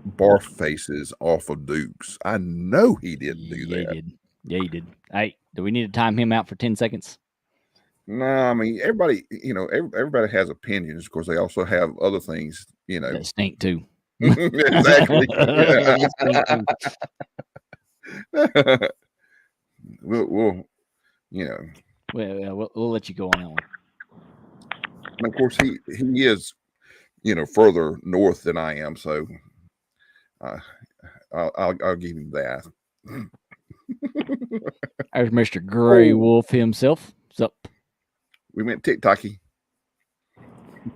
barf faces off of Dukes. I know he didn't do that. He did. Yeah, he did. Hey, do we need to time him out for 10 seconds? No, I mean everybody. Everybody has opinions. Of course, they also have other things. That stink too. Exactly. we'll we'll let you go on that one. And of course, he is, further north than I am, so I'll give him that. There's Mr. Gray Wolf himself. What's up? We went TikToky.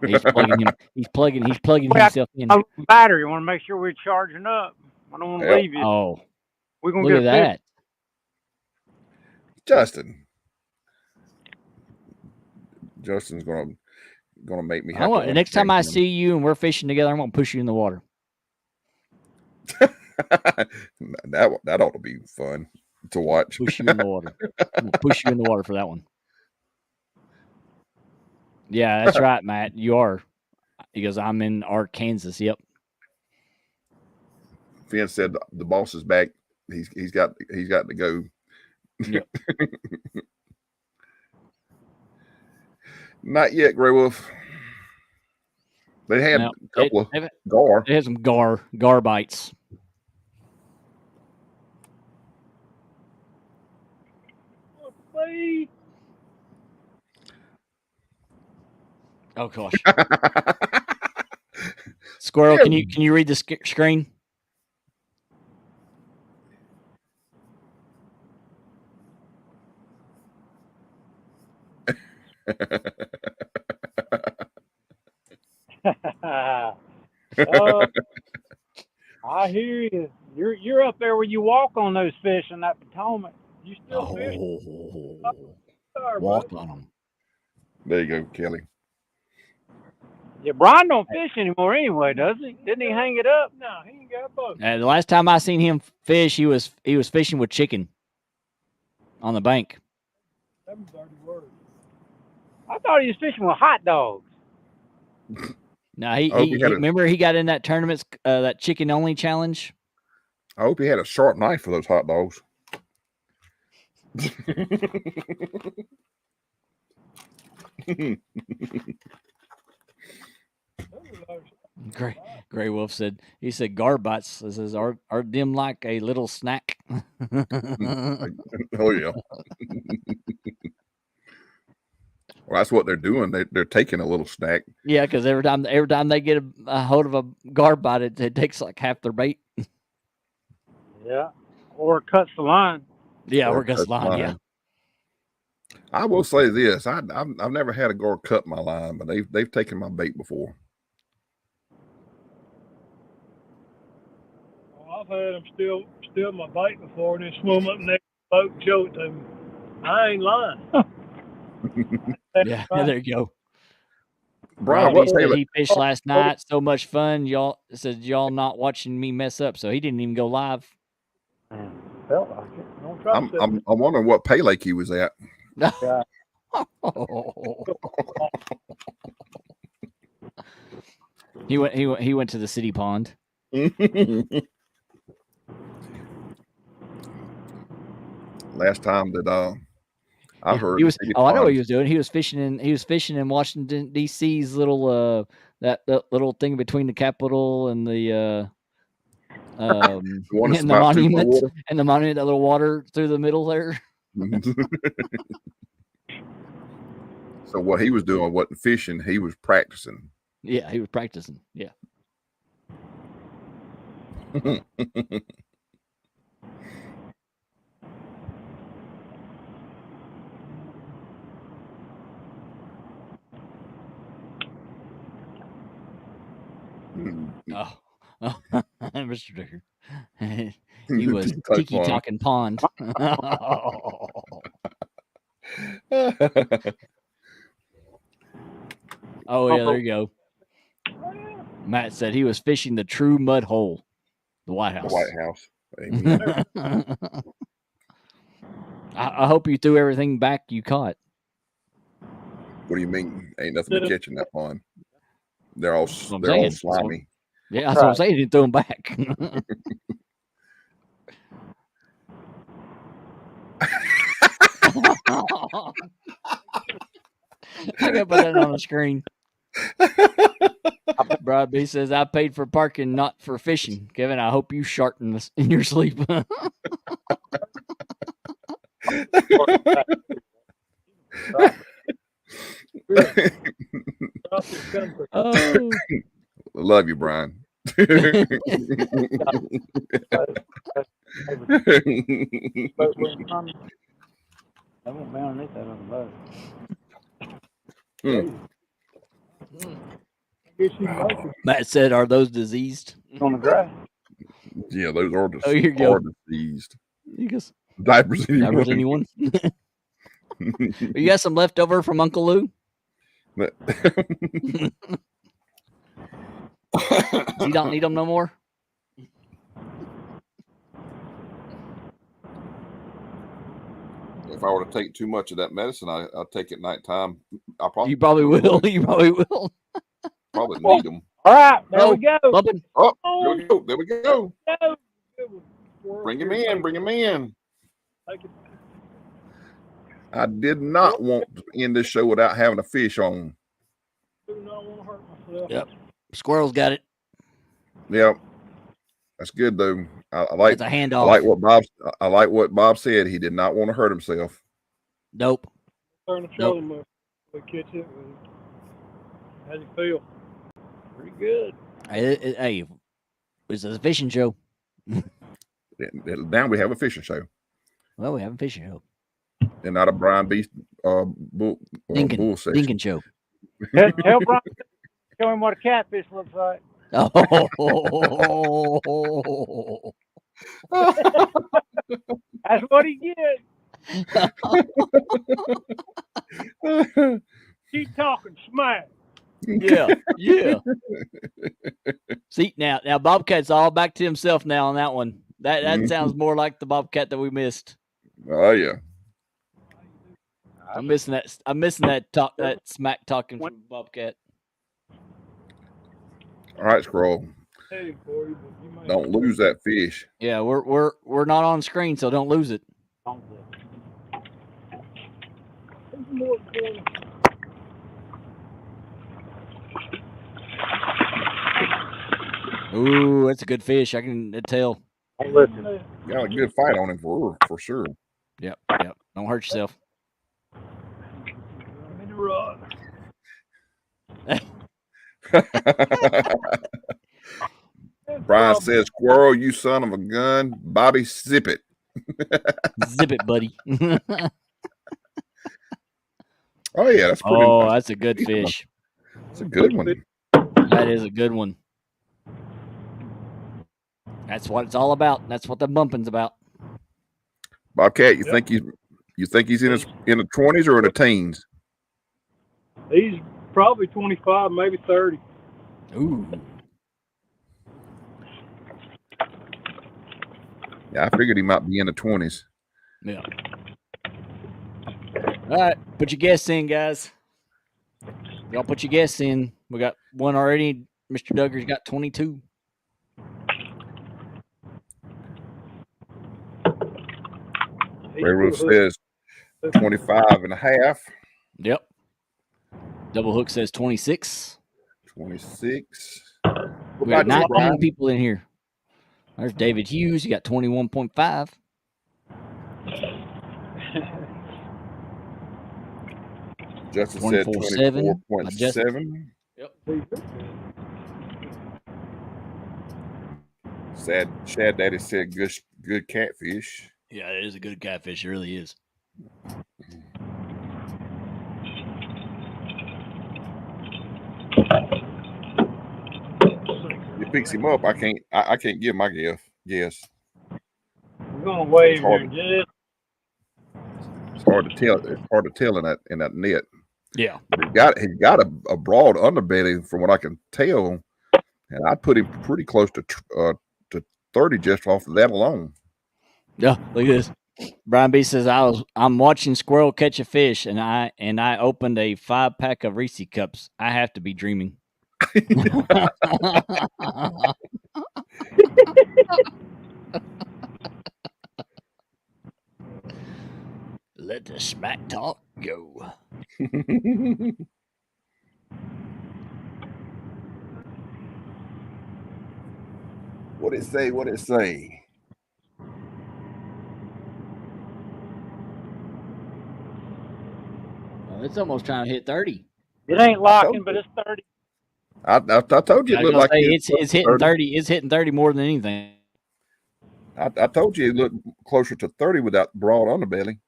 He's plugging him. He's plugging himself in. Battery. You want to make sure we're charging up. I don't want to leave you. Oh, we're gonna look get at that, Justin's gonna make me. The next time I see you and we're fishing together, I'm gonna push you in the water. that ought to be fun to watch. Push you in the water. I'm gonna push you in the water for that one. Yeah, that's right, Matt. You are. He goes, I'm in Arkansas. Yep. Finn said the boss is back. He's got to go. Yep. Not yet, Gray Wolf. They had a couple of gar. They had some gar bites. Oh gosh. Squirrel, can you read the screen? I hear you. You're up there where you walk on those fish in that Potomac. You still fish? Walk on them. There you go, Kelly. Yeah, Brian don't fish anymore anyway, does he? Didn't he hang it up? No, he ain't got a boat. The last time I seen him fish, he was fishing with chicken on the bank. That was dirty word. I thought he was fishing with hot dogs. No, remember he got in that tournament, that chicken only challenge. I hope he had a sharp knife for those hot dogs. Gray Wolf said, gar bites says, are them like a little snack? Oh yeah. Well, that's what they're doing. They're taking a little snack. Yeah, because every time they get a hold of a gar bite, it takes like half their bait. Yeah, or cuts the line. Yeah, or cuts the line. Yeah. I will say this: I've never had a gar cut my line, but they've taken my bait before. Well, I've had them steal my bait before, and then swim up next to the boat and show it to me. I ain't lying. Yeah, there you go. Brian, he fished last night. So much fun. Y'all not watching me mess up, so he didn't even go live. Felt like it. I'm wondering what pay lake he was at. Yeah. He went to the city pond. last time that I heard he was. City Oh, I know what Pond. he was doing. He was fishing in Washington D.C.'s little that little thing between the Capitol and the The one that's and the about 2 foot of monument water. and the monument, that little water through the middle there. So what he was doing wasn't fishing; he was practicing. Yeah, he was practicing. Yeah. Oh, Mr. Digger. He was tiki talking pond. Oh yeah, there you go. Matt said he was fishing the true mud hole, the White House. The White House. Amen. I hope you threw everything back you caught. What do you mean? Ain't nothing to catch in that pond. They're all slimy. Yeah, that's what I'm saying. He didn't throw them back. I gotta put that on the screen. Brad B says, I paid for parking, not for fishing. Kevin, I hope you shart in your sleep. Oh. Love you, Brian. I won't be underneath that on the boat. Matt said, are those diseased? On the grass. Yeah, those are diseased. Diapers anyone? You got some leftover from Uncle Lou? You don't need them no more? If I were to take too much of that medicine, I'll take it nighttime. You probably will. You probably will. Probably need them. All right, there we go. Bumping. Oh, there we go. There we go. Bring him in. Bring him in. I did not want to end this show without having a fish on. Do not want to hurt myself. Yep. Squirrel's got it. Yep. That's good though. I like it's a handoff. I like what Bob said. He did not want to hurt himself. Nope. Turn the trolling motor. We catch it. How'd you feel? Pretty good. Hey, it's a fishing show. Now we have a fishing show. Well, we have a fishing show. And not a Brian Beast bull section. Dinkin show. Tell Brian, show him what a catfish looks like. Oh. That's what he gets. Keep talking smack. Yeah. See, now Bobcat's all back to himself now on that one. That sounds more like the Bobcat that we missed. Oh yeah. I'm missing that talk, that smack talking from Bobcat. All right, Squirrel. Hey, Corey, don't lose that fish. Yeah, we're not on screen, so don't lose it. Ooh, that's a good fish. I can tell. Got a good fight on him for sure. Yep. Don't hurt yourself. Brian says, Squirrel, you son of a gun. Bobby, zip it. Zip it, buddy. Oh, yeah. That's pretty nice. That's a good fish. It's a good one. That is a good one. That's what it's all about. That's what the bumping's about. Bobcat, you think he's in the 20s or in the teens? He's probably 25, maybe 30. Ooh. Yeah, I figured he might be in the 20s. Yeah. All right, put your guests in, guys. Y'all put your guests in. We got one already. Mr. Duggar's got 22. Red Roof says 25 and a half. Yep. Double Hook says 26. 26. We got What about you, 19 Brian? people in here. There's David Hughes. You got 21.5. Justin said 24.7. 24.7. Yep. Sad Shad Daddy said good catfish. Yeah, it is a good catfish. It really is. You picks him up. I can't give my guess. I'm gonna wave hard here. It's hard to tell. It's hard to tell in that net. Yeah. But he's got a broad underbelly from what I can tell, and I'd put him pretty close to 30 just off of that alone. Yeah, look at this. Brian B says I'm watching Squirrel catch a fish, and I opened a 5-pack of Reese cups. I have to be dreaming. Let the smack talk go. What it say? What it say? Well, it's almost trying to hit 30. It ain't locking, but it's 30. I told you it looked like it's hitting 30. It's hitting 30 more than anything. I told you it looked closer to 30 with that broad underbelly.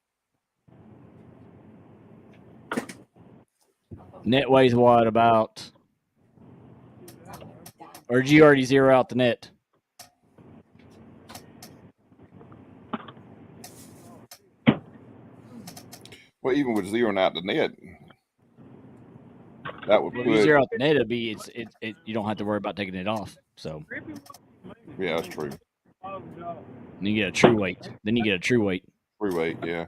Net weighs what about? Or did you already zero out the net? Well, even with zeroing out the net, that would Well, put. if you zero out the net, it'd be you don't have to worry about taking it off. So Yeah, that's true. then you get a true weight. Free weight, yeah.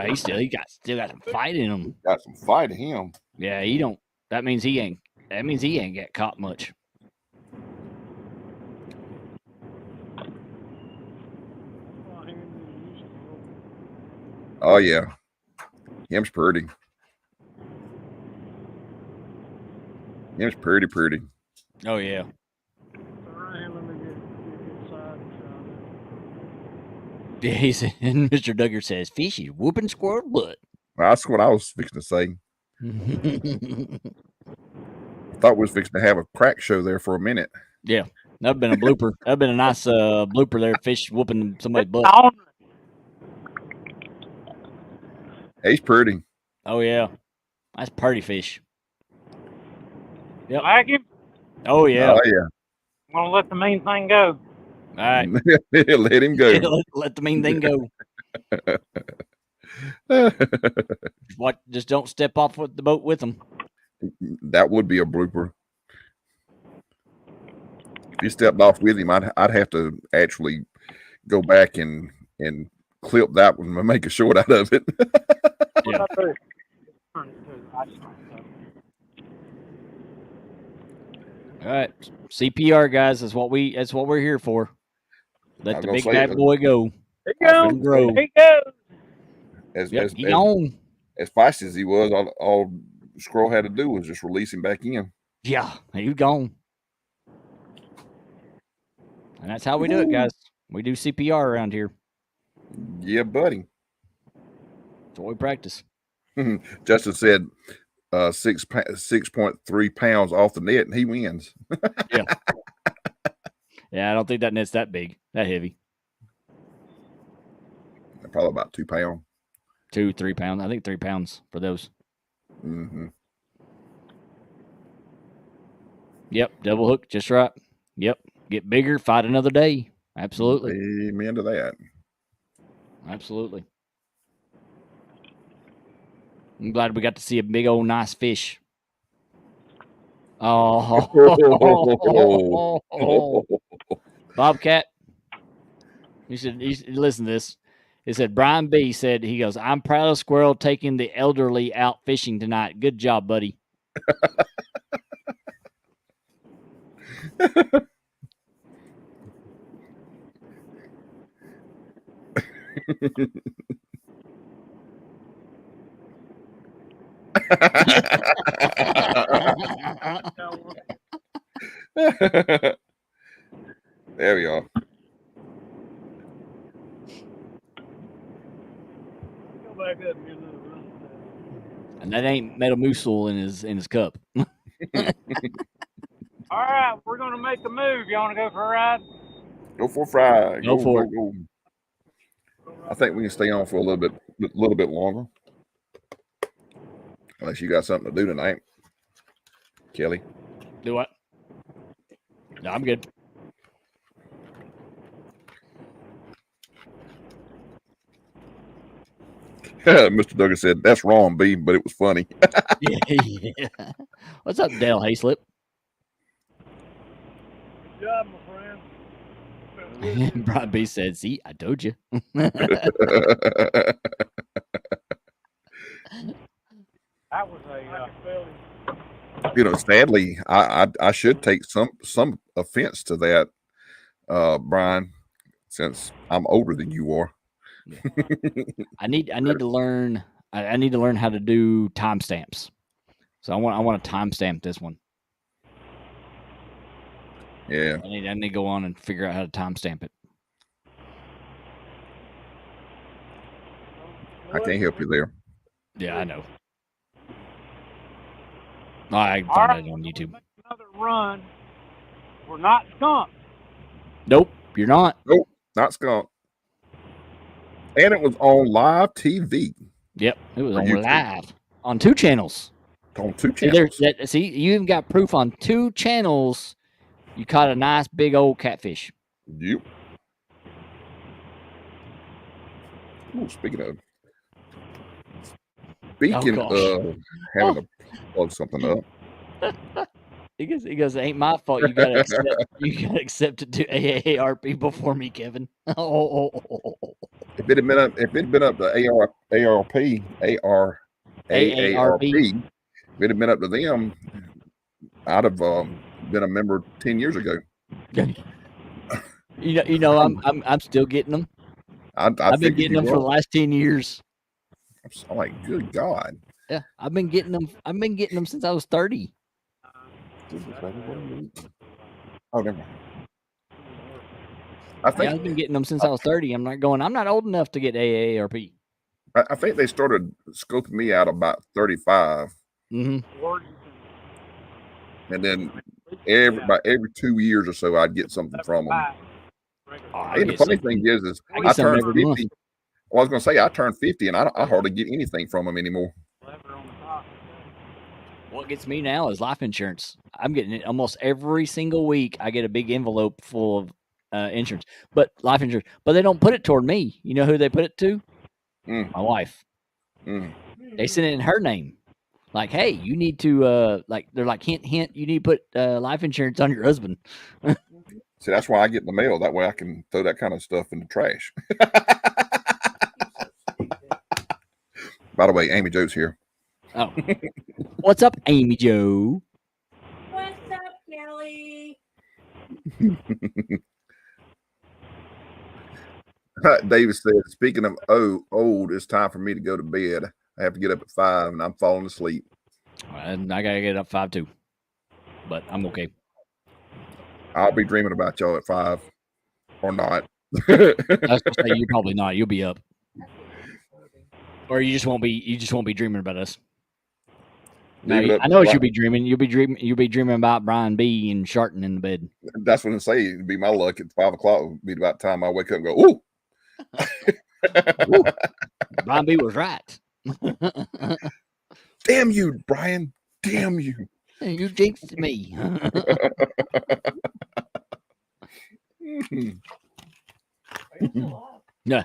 He still got some fight in him. Got some fight in him. Yeah, he don't. That means he ain't got caught much. Oh yeah, him's pretty. Him's pretty. Oh yeah. Yeah, he said, and Mr. Duggar says, "Fish is whooping squirrel butt." That's what I was fixing to say. I thought we was fixing to have a crack show there for a minute. Yeah, that'd been a blooper. That'd been a nice blooper there. Fish whooping somebody's butt. He's pretty. Oh yeah, that's party fish. Yep. Like him? Oh yeah. Oh yeah. I'm gonna let the main thing go. All right. Let him go. let the mean thing go. Just don't step off with the boat with him. That would be a blooper. If you stepped off with him, I'd have to actually go back and clip that one and make a short out of it. Yeah. All right, CPR guys. That's what we're here for. Let the big bad boy go. There you go. Grow. There you go. As fast as he was, all Squirrel had to do was just release him back in. Yeah, he was gone. And that's how we do it, guys. We do CPR around here. Yeah, buddy. That's what we practice. Justin said 6.3 pounds off the net, and he wins. Yeah. Yeah, I don't think that net's that big, that heavy. Probably about 2 pounds. 2-3 pounds. I think 3 pounds for those. Mm-hmm. Yep, double hook, just right. Yep, get bigger, fight another day. Absolutely. Amen to that. Absolutely. I'm glad we got to see a big old nice fish. Oh, Bobcat. You should listen to this. It said Brian B said, he goes, "I'm proud of Squirrel taking the elderly out fishing tonight. Good job, buddy." There we are. Go back up and get another run. And that ain't Metal Moosel in his cup. All right, we're gonna make a move. You want to go for a ride? Go for a fry. Go for it. Go. I think we can stay on for a little bit longer. Unless you got something to do tonight, Kelly. Do what? No, I'm good. Mr. Duggan said, "That's wrong, B, but it was funny." Yeah. What's up, Dale Hayslip? Good job, my friend. Brian B said, "See, I told you." That was a. Sadly, I should take some offense to that, Brian, since I'm older than you are. I need to learn. I need to learn how to do timestamps. So I want to timestamp this one. Yeah, I need to go on and figure out how to timestamp it. I can't help you there. Yeah, I know. I can find it on YouTube. Another run. We're not skunked. Nope, you're not. Nope, not skunk. And it was on live TV. Yep, it was On on YouTube. live on 2 channels. On 2 See, channels. see, you even got proof on 2 channels. You caught a nice big old catfish. Yep. Ooh, speaking of having to plug something up. He goes, it ain't my fault. You gotta accept it to AARP before me, Kevin. If it had been up to AARP, if it had been up to them, I'd have been a member 10 years ago. You know, I'm still getting them. I've been getting them for the last 10 years. I'm like, good God. Yeah, I've been getting them since I was 30. Oh, never mind. I think I've been getting them since I was 30. I'm not old enough to get AARP. I think they started scoping me out about 35. Mm-hmm. And then about every 2 years or so, I'd get something from them. And the funny thing is I turned 50. Well, I was going to say, I turned 50, and I hardly get anything from them anymore. What gets me now is life insurance. I'm getting it almost every single week. I get a big envelope full of insurance, but life insurance. But they don't put it toward me. You know who they put it to? My wife. They send it in her name. Like, hey, you need to they're like, hint, you need to put life insurance on your husband. See, that's why I get in the mail. That way I can throw that kind of stuff in the trash. By the way, Amy Jo's here. Oh. What's up, Amy Jo? What's up, Kelly? David said, speaking of old, it's time for me to go to bed. I have to get up at 5 and I'm falling asleep. And I gotta get up 5 too. But I'm okay. I'll be dreaming about y'all at 5 or not. I was gonna say you probably not. You'll be up. Or you just won't be dreaming about us. No, I know what you'll be dreaming. You'll be dreaming about Brian B and Sharton in the bed. That's what I say. It'd be my luck at 5 o'clock. It'd be about time I wake up and go, ooh. Ooh. Brian B was right. Damn you, Brian. Damn you. You jinxed me. Yeah.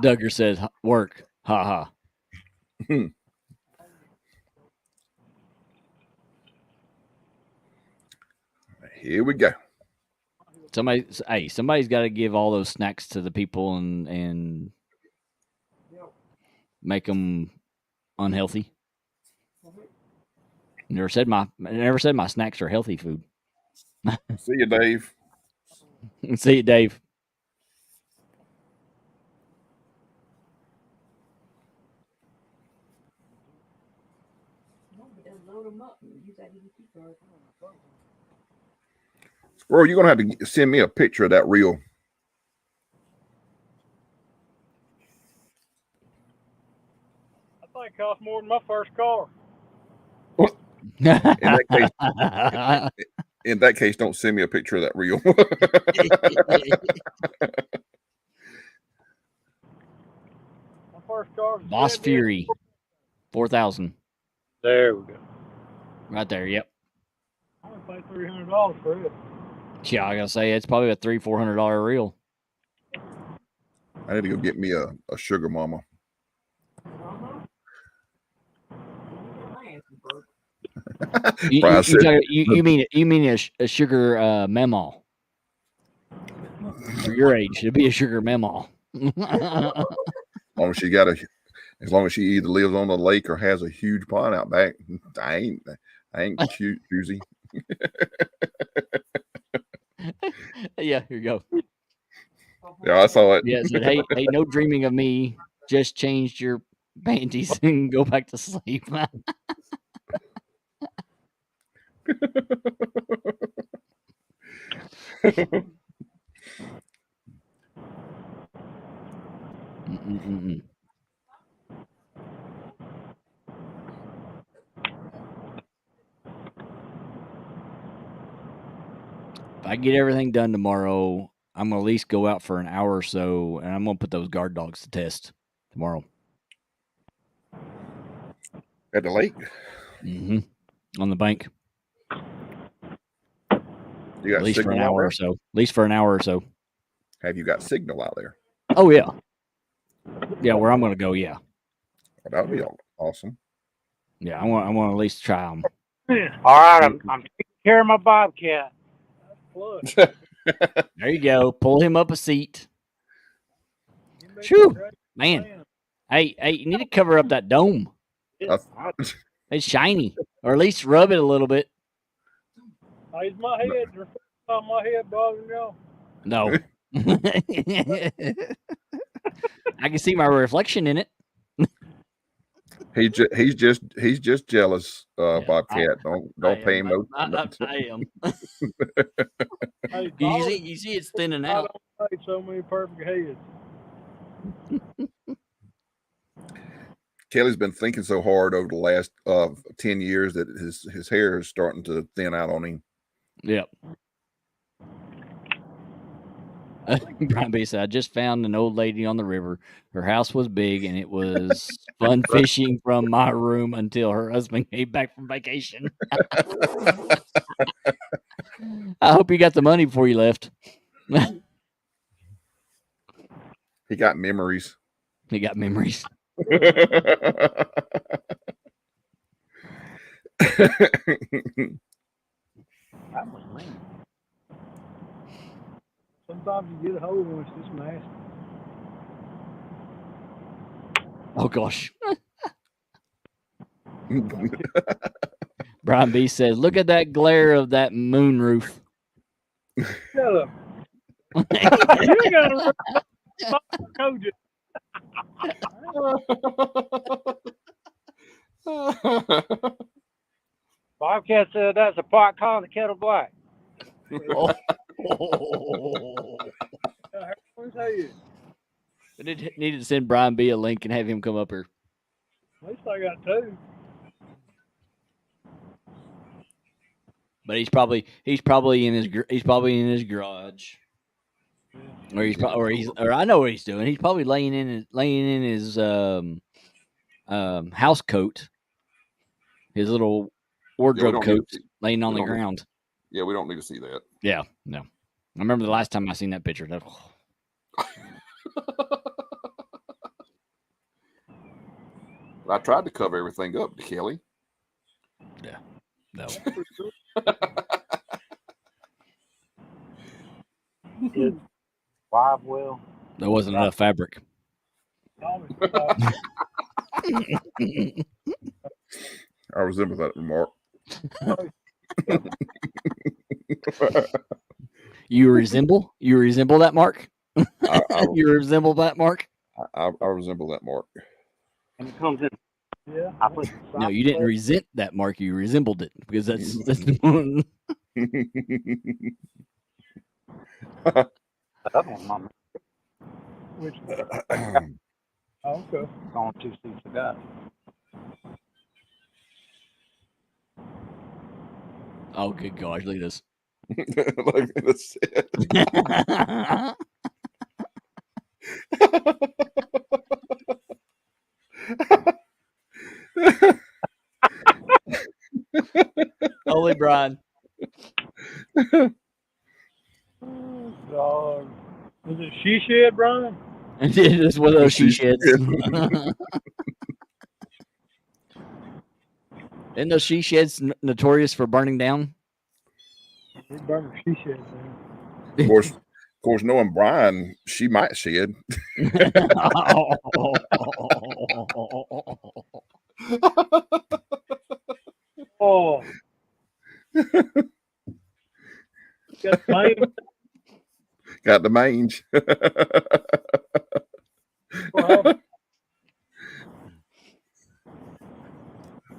Duggar says, work. Ha ha. Here we go. Somebody's got to give all those snacks to the people and make them unhealthy. Never said my snacks are healthy food. See you, Dave. See you, Dave. load them up and use that EBT card. Squirrel, you're gonna have to send me a picture of that reel. I think it cost more than my first car. In that case, don't send me a picture of that reel. My first car was Boss Fury, 4,000. There we go. Right there. Yep. I only paid $300 for it. Yeah, I gotta say it's probably a $300-400 reel. I need to go get me a sugar mama. You mean a sugar memo? For your age, it'd be a sugar memo. As long as she either lives on the lake or has a huge pond out back, I ain't choosy. Yeah, here you go. Yeah, I saw it. Yeah, it said, hey, no dreaming of me. Just changed your panties and go back to sleep. If I get everything done tomorrow, I'm gonna at least go out for an hour or so, and I'm gonna put those guard dogs to test tomorrow. At the lake? Mm-hmm. On the bank. You got at least for an hour or so. At least for an hour or so. Have you got signal out there? Oh yeah. Yeah, where I'm gonna go, yeah. That would be awesome. Yeah, I want to at least try them. All right, I'm taking care of my bobcat. There you go. Pull him up a seat. Shoo, man. Hey, you need to cover up that dome. It's shiny, or at least rub it a little bit. Is my head on my head bothering y'all? No. I can see my reflection in it. He's just jealous, Bobcat. Don't pay him no. I am. Hey, you see it's thinning out. I don't so many perfect heads. Kelly's been thinking so hard over the last 10 years that his hair is starting to thin out on him. Yep. Brian B said, I just found an old lady on the river. Her house was big, and it was fun fishing from my room until her husband came back from vacation. I hope you got the money before you left. He got memories. He got memories. That was lame. Sometimes you get a hold of it's just nasty. Oh, gosh. Brian B says, look at that glare of that moon roof. Shut up. You got to Bobcat said that's a pot calling the kettle black. Oh. I needed to send Brian B a link and have him come up here. At least I got two. But he's probably in his garage, or I know what he's doing. He's probably laying in his house coat, his little wardrobe coat, laying on the ground. Yeah, we don't need to see that. Yeah, no. I remember the last time I seen that picture. I tried to cover everything up, Kelly. Yeah, no. Live well. There wasn't enough fabric. I resemble that remark. You resemble that mark? You resemble that mark? I resemble that mark. And it comes in Yeah. I put No, you didn't resent that mark. You resembled it because that's the one. the other one, Mama. Which one? Oh, okay. It's on 2 seats ago. Oh, good gosh! Look at this. Like that's it. Holy Brian. Oh, dog. Was it she shed, Brian? And it is one of those she sheds. Isn't those she sheds notorious for burning down? We burned her she shed down. Of course, knowing Brian, she might shed. Oh. Got mange. Got the mange. Well,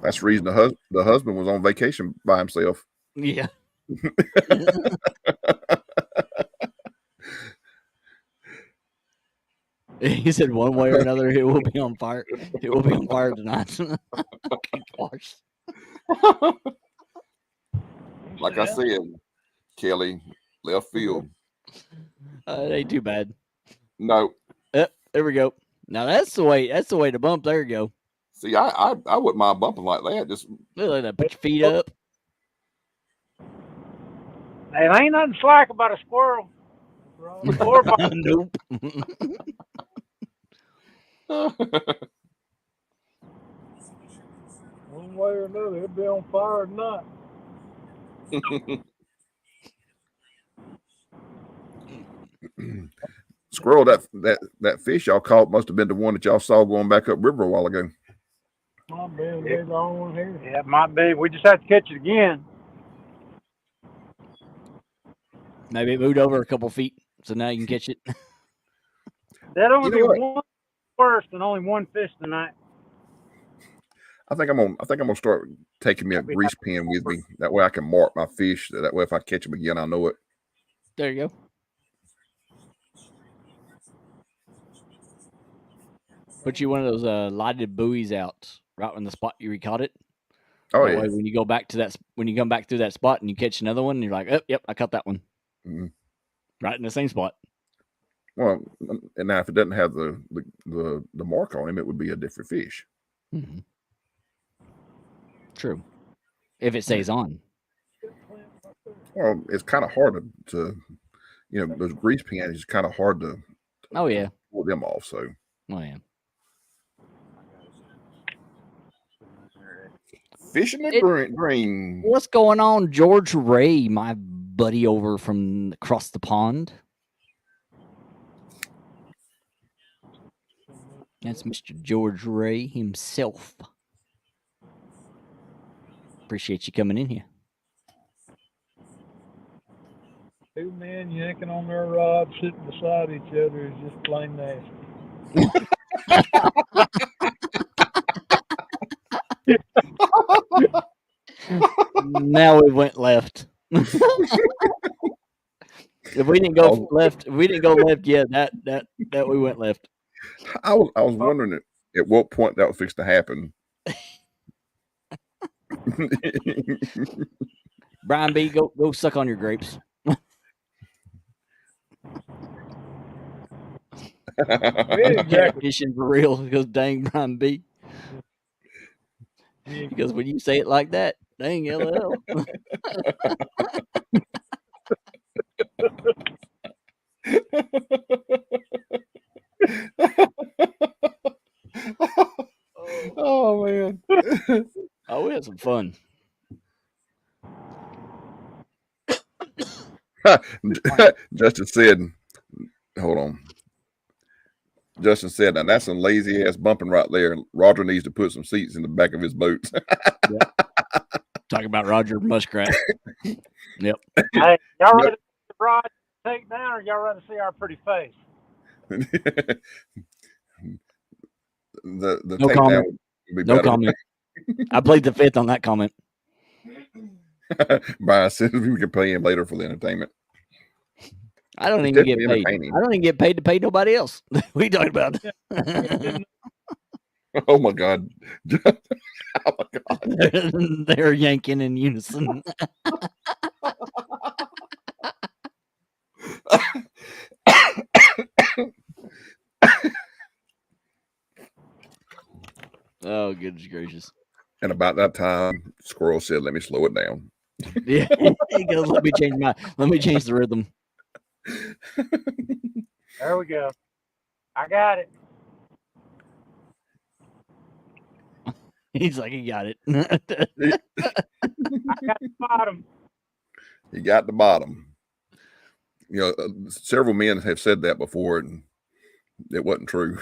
That's the reason the husband was on vacation by himself. Yeah. He said one way or another it will be on fire. It will be on fire tonight. Good gosh. Like I said, Kelly, left field. It ain't too bad. No. Yep, there we go. Now that's the way to bump. There you go. See, I wouldn't mind bumping like that. Just Look at that. Put your feet up. Hey, there ain't nothing slack about a squirrel. Or Nope. one way or another, it'll be on fire tonight. Squirrel, that fish y'all caught must have been the one that y'all saw going back up river a while ago. My man, they're the only one here. yeah, it might be. We just have to catch it again. Maybe it moved over a couple feet, so now you can catch it. That only You know be one first and only one fish tonight. I think I'm gonna start taking me a grease pen with me. That way I can mark my fish. That way if I catch them again, I know it. There you go. Put you one of those lighted buoys out right on the spot you recaught it. Oh that yeah. way when you go back to that, when you come back through that spot and you catch another one, you're like, oh, yep, I caught that one. Mm-hmm. Right in the same spot. Well, and now if it doesn't have the mark on him, it would be a different fish. Mm-hmm. True. If it stays on. Well, it's kind of hard to those grease pans is kind of hard to. Oh yeah. Pull them off. So. Oh yeah. Fishing the green. What's going on, George Ray, my buddy over from across the pond? That's Mr. George Ray himself. Appreciate you coming in here. Two men yanking on their rod, sitting beside each other is just plain nasty. Now we went left. If we didn't go left, yeah, that we went left. I was wondering at what point that was fixed to happen. Brian B, go suck on your grapes. Fishing for real. He goes, dang, Brian B. Because when you say it like that, dang, LL. Oh man. Oh, we had some fun. Justin said, hold on. Justin said, now that's some lazy ass bumping right there. Roger needs to put some seats in the back of his boat. Yep. Talking about Roger Muskrat. Yep. Hey, y'all ready to see the rod take down, or y'all ready to see our pretty face? The No comment. Be No better. comment. I played the fifth on that comment. Brian says we can pay him later for the entertainment. I don't It's even get definitely paid. entertaining. I don't even get paid to pay nobody else. What are you talking about? Oh my God. Oh my God. They're yanking in unison. Oh, goodness gracious. And about that time, Squirrel said, "Let me slow it down." Yeah. He goes, let me change the rhythm. There we go. I got it. He's like, he got it. I got the bottom. He got the bottom. You know, several men have said that before, and it wasn't true.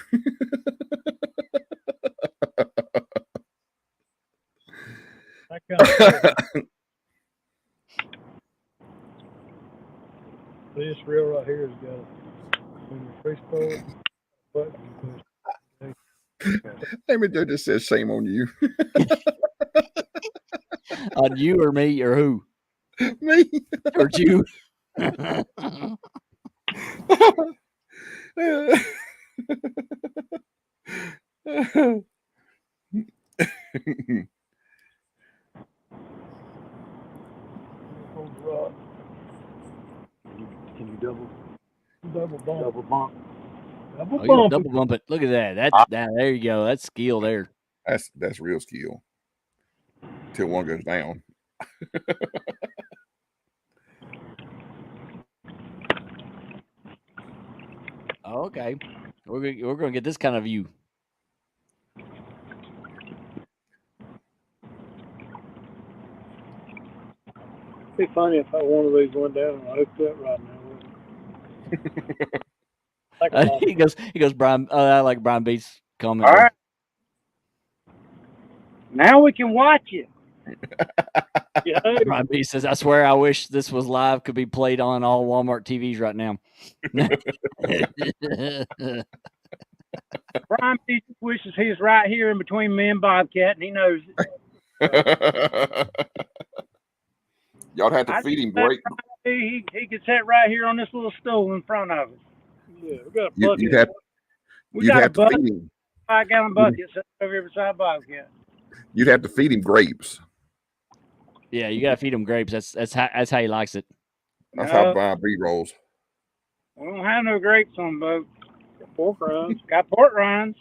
That kind of this reel right here has got when you push forward, button you push. Amy Joe just says, "Shame on you." On you or me or who? Me. Or you? Hold the rod. Can you double Double bump. double bump? Double Oh, you bump. double bump it. Look at that. There you go. That's skill there. That's real skill. Till one goes down. Oh, okay. We're gonna get this kind of view. It'd be funny if one of these went down and I hooked up right now. He goes, Brian. I like Brian B's comment. All right. Now we can watch it. Yeah. Brian B says, "I swear, I wish this was live. Could be played on all Walmart TVs right now." Brian B wishes he was right here in between me and Bobcat, and he knows it. Y'all have to feed him great. He could sit right here on this little stool in front of us. Yeah, we got a bucket. You'd have to feed him. 5-gallon bucket sitting over here beside Bobcat. You'd have to feed him grapes. Yeah, you gotta feed him grapes. That's how he likes it. That's how Brian B rolls. We don't have no grapes on the boat. Got pork rinds. Got port rinds.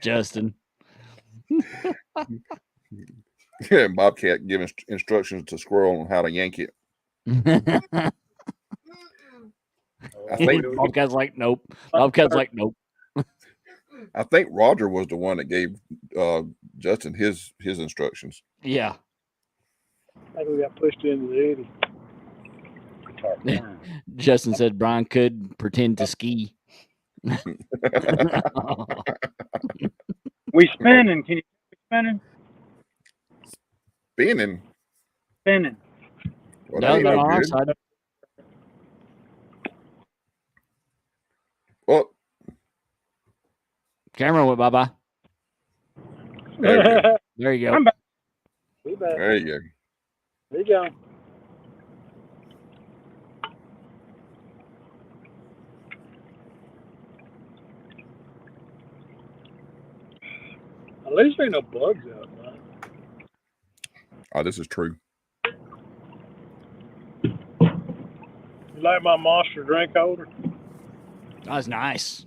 Justin. Yeah, Bobcat giving instructions to Squirrel on how to yank it. I think Bobcat's like, nope. Bobcat's like, nope. I think Roger was the one that gave Justin his instructions. Yeah. I think we got pushed into the eddy. Justin said Brian could pretend to ski. We spinning. Can you spinning? Spinning. Spinning. Well, No, that ain't no, no on our good. side. Well, Camera went bye-bye. there we go. There you go. I'm back. We back. There you go. There you go. At least there ain't no bugs out, man. Oh, this is true. You like my Monster drink holder? That's nice.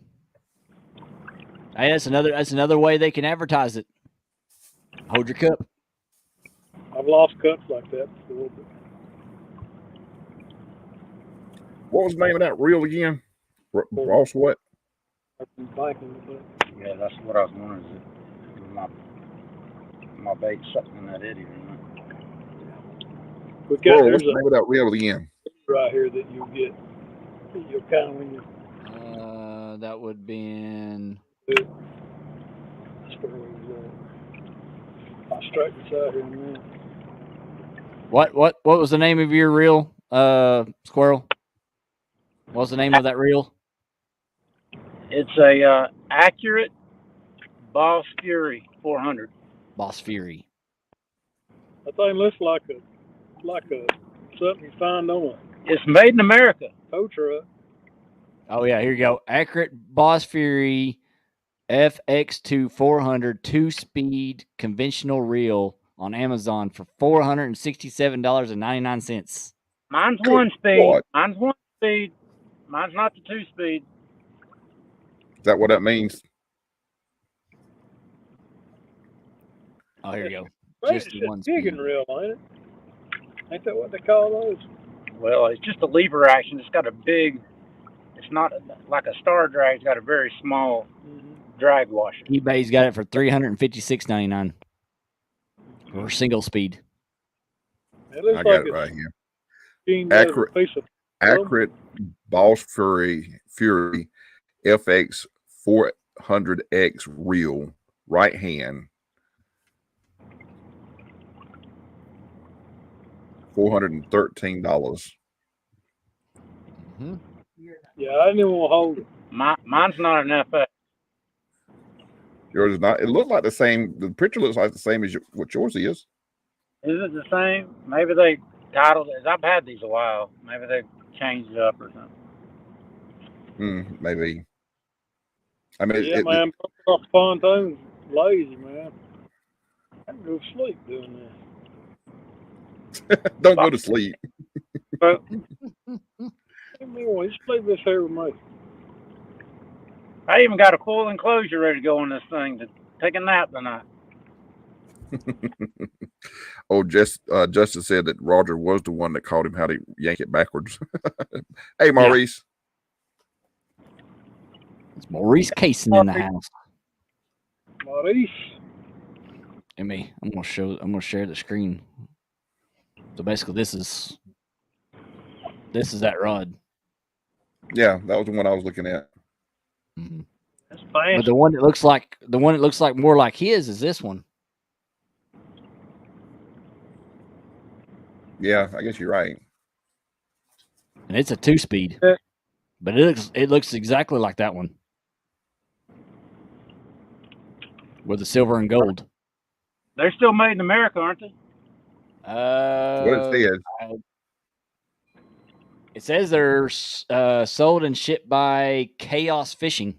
Hey, that's another way they can advertise it. Hold your cup. I've lost cups like that before. But What was the name of that reel again? Ross what? I've been biking with it. Yeah, that's what I was wondering. Is my bait something in that eddy or not? We got Squirrel, there's what's the name of that reel again? right here that you'll get. You'll kind of when you That would be in. that's where we was at. I'll straighten this out here in a minute. What was the name of your reel, Squirrel? What's the name of that reel? It's a accurate Boss Fury 400. Boss Fury. That thing looks like a something you find on It's made in America. a tow truck. Oh yeah, here you go. Accurate Boss Fury FX2 400 2-speed conventional reel on Amazon for $467.99. Mine's Good 1-speed. Lord. Mine's 1-speed. Mine's not the 2-speed. Is that what that means? Oh, here you go. Right, Just it's the just one jigging speed. reel, ain't it? Ain't that what they call those? Well, it's just a lever action. It's got a big. It's not like a star drag. It's got a very small drag washer. eBay's got it for $356.99 for single speed. It looks I like got it it's right here. machined out of a Accurate, piece of accurate Boss Fury FX 400X reel, right hand, $413. Mm-hmm. Yeah, I didn't want to hold it. Mine's not an FX. Yours is not. It looks like the same. The picture looks like the same as what yours is. Is it the same? Maybe they titled it. I've had these a while. Maybe they changed it up or something. Maybe. I mean, Yeah, man, off the pontoon, lazy, man. I can go to sleep doing don't go to sleep. that. But give me one. Just leave this here with me. I even got a full enclosure ready to go on this thing to take a nap tonight. Oh, Justin said that Roger was the one that caught him how to yank it backwards. Hey, Maurice. It's Maurice Cason in the house. Maurice. And me, I'm gonna share the screen. So basically, this is that rod. Yeah, that was the one I was looking at. Mm-hmm. That's fast. But the one that looks like more like his is this one. Yeah, I guess you're right. And it's a 2-speed. But it looks exactly like that one. With the silver and gold. They're still made in America, aren't they? What it says. It says they're sold and shipped by Chaos Fishing.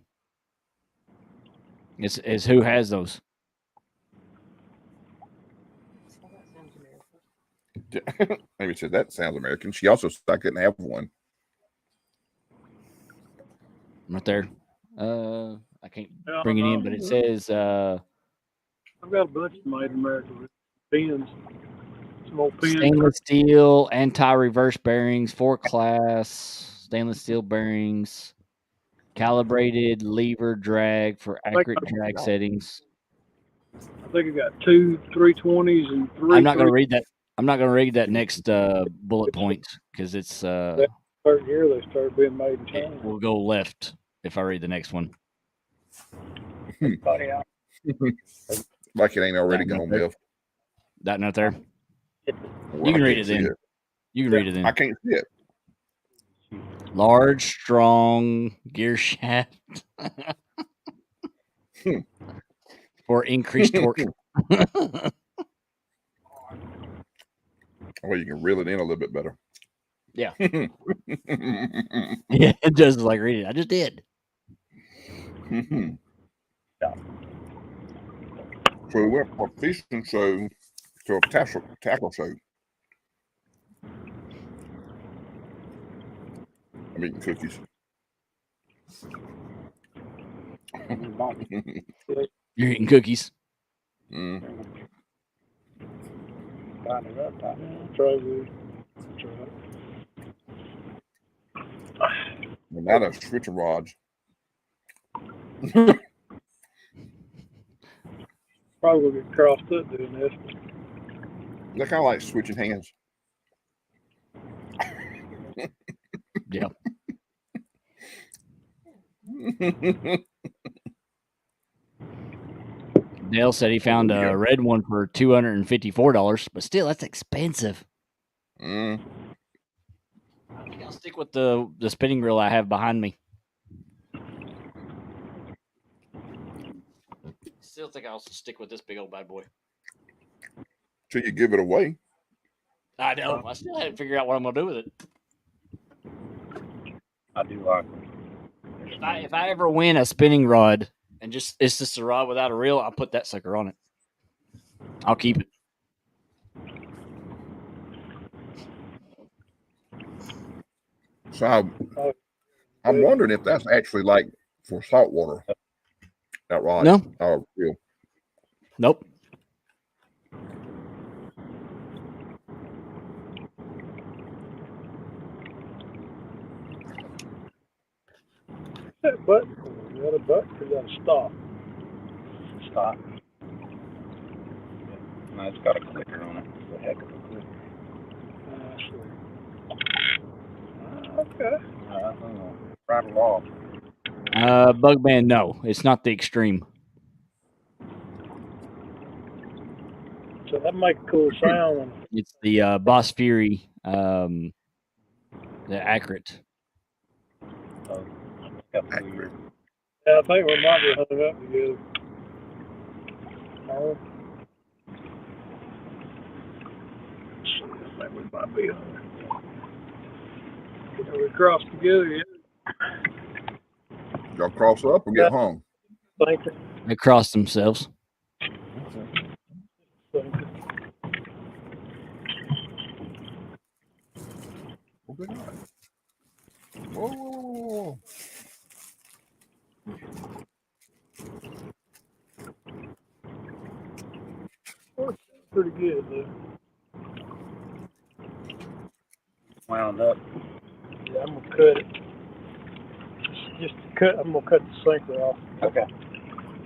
Is who has those. Maybe it said that sounds American. She also said I couldn't have one. Right there. I can't bring it in, but it says I've got a bunch of made in America with pins. Some old pins. stainless steel, anti-reverse bearings, 4-class stainless steel bearings, calibrated lever drag for accurate drag settings. I think I got 2 320s and 3. I'm not going to read that. I'm not going to read that next bullet point because it's. Third year they started being made in China. It will go left if I read the next one. Like it ain't already gone left. That note there. Well, You can read it then. You can read it then. I can't see it. Large, strong gear shaft for increased torque. Well, you can reel it in a little bit better. Yeah. Yeah, it does like read it. I just did. So we went from a fishing show to a tackle show. I'm eating cookies. You're eating cookies. Mm. Well, now that's switching rods. Probably gonna get crossed up doing this. Mm-hmm. They're kind of like switching hands. Yeah. Dale said he found a red one for $254, but still, that's expensive. Mm. I think I'll stick with the spinning reel I have behind me. still think I'll stick with this big old bad boy. Till you give it away. I know. I still haven't figured out what I'm gonna do with it. I do like it. If I ever win a spinning rod and it's just a rod without a reel, I'll put that sucker on it. I'll keep it. So I'm wondering if that's actually like for saltwater. That rod. No. Or reel. Nope. That button. You got a button. You got to stop. Stop. No, it's got a clicker on it. It's a heck of a clicker. Okay. Rattle off. Bugman, no, it's not the extreme. So that make a cool sound. It's the Boss Fury, the accurate. Accurate. Yeah, I think we might be hung up together. Oh. I think we might be hung up. Are we crossed together yet? Y'all cross up or get hung? Thank you. They crossed themselves. Thank you. Whoa. Pretty good, though. Wound up. Yeah, I'm gonna cut it. Just to cut. I'm gonna cut the sinker off. Okay.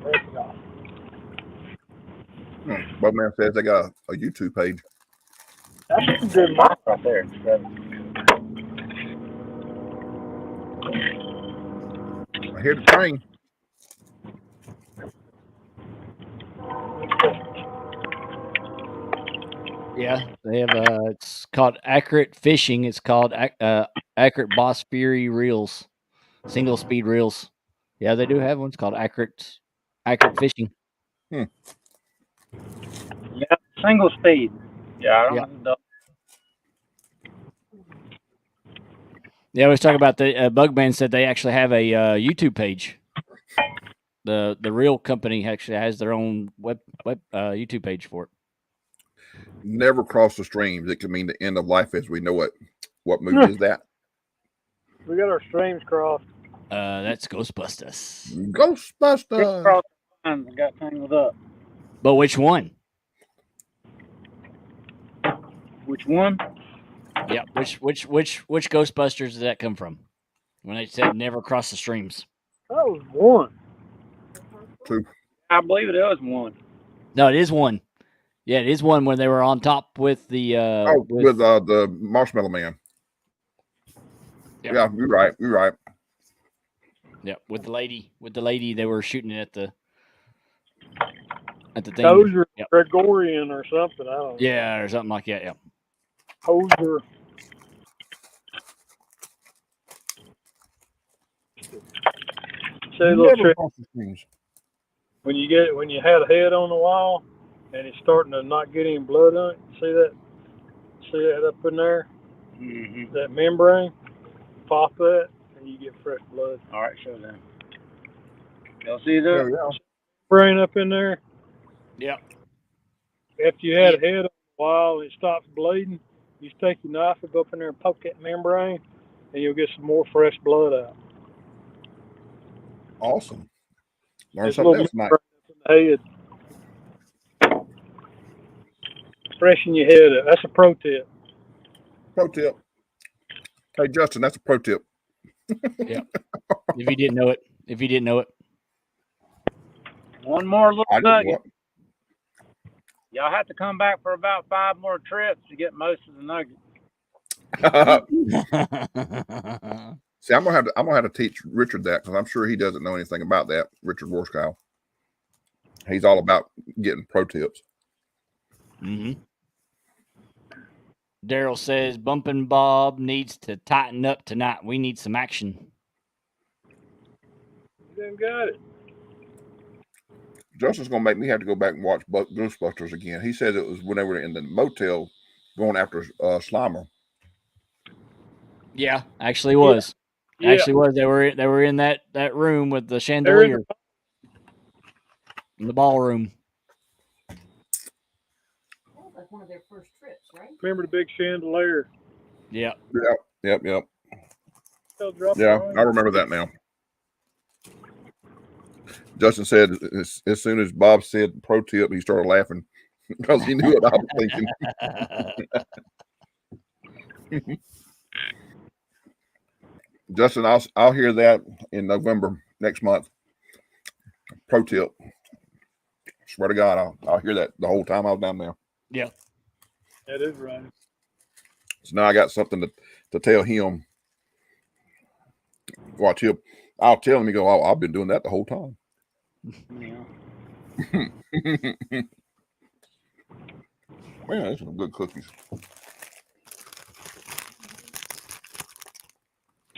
Break it off. Bugman says they got a YouTube page. That's a good mark. Right there. I hear the train. Yeah, they have. It's called Accurate Fishing. It's called Accurate Boss Fury Reels, single speed reels. Yeah, they do have one. It's called Accurate Fishing. Yeah, single speed. Yeah, I don't know. Yeah, I was talking about the Bugman said they actually have a YouTube page. The reel company actually has their own web YouTube page for it. Never cross the streams. It could mean the end of life as we know it. What movie is that? We got our streams crossed. That's Ghostbusters. Ghostbusters. Cross the lines and got tangled up. But which one? Which one? Yeah, which Ghostbusters did that come from? When they said never cross the streams. That was one. 2. I believe it was one. No, it is one. Yeah, it is one when they were on top with the with the Marshmallow Man. Yep. Yeah, you're right. You're right. Yeah, with the lady they were shooting it at the thing. Those are Gregorian or something. I don't know. Yeah, or something like that. Yeah. Hoser. Say a little trick. When you had a head on the wall and it's starting to not get any blood on it, see that up in there? Mm-hmm. That membrane? Pop that and you get fresh blood. All right, show them. Y'all see that? Yeah. Membrane up in there. Yep. After you had a head on the wall and it stops bleeding, you just take your knife and go up in there and poke that membrane and you'll get some more fresh blood out. Awesome. Learn There's something else tonight. up in the head. Freshen your head up. That's a pro tip. Pro tip. Hey, Justin, that's a pro tip. Yeah. If you didn't know it. One more little I didn't nugget. Y'all have to come back for about 5 more trips to get most of the nuggets. See, I'm gonna have to teach Richard that because I'm sure he doesn't know anything about that. Richard Warskow. He's all about getting pro tips. Mm-hmm. Daryl says Bumpin' Bob needs to tighten up tonight. We need some action. You done got it. Justin's gonna make me have to go back and watch Ghostbusters again. He said it was when they were in the motel going after Slimer. Yeah, actually was. Yeah. Actually was. They were in that room with the chandelier in the ballroom. That was like one of their first trips, right? Remember the big chandelier? Yeah. Yep. They'll drop Yeah, the rain. I remember that now. Justin said as soon as Bob said pro tip, he started laughing because he knew what I was thinking. Justin, I'll hear that in November next month. Pro tip. Swear to God, I'll hear that the whole time I was down there. Yeah. That is right. So now I got something to tell him. Watch him. I'll tell him. He go, "Oh, I've been doing that the whole time." Yeah. Man, those are some good cookies.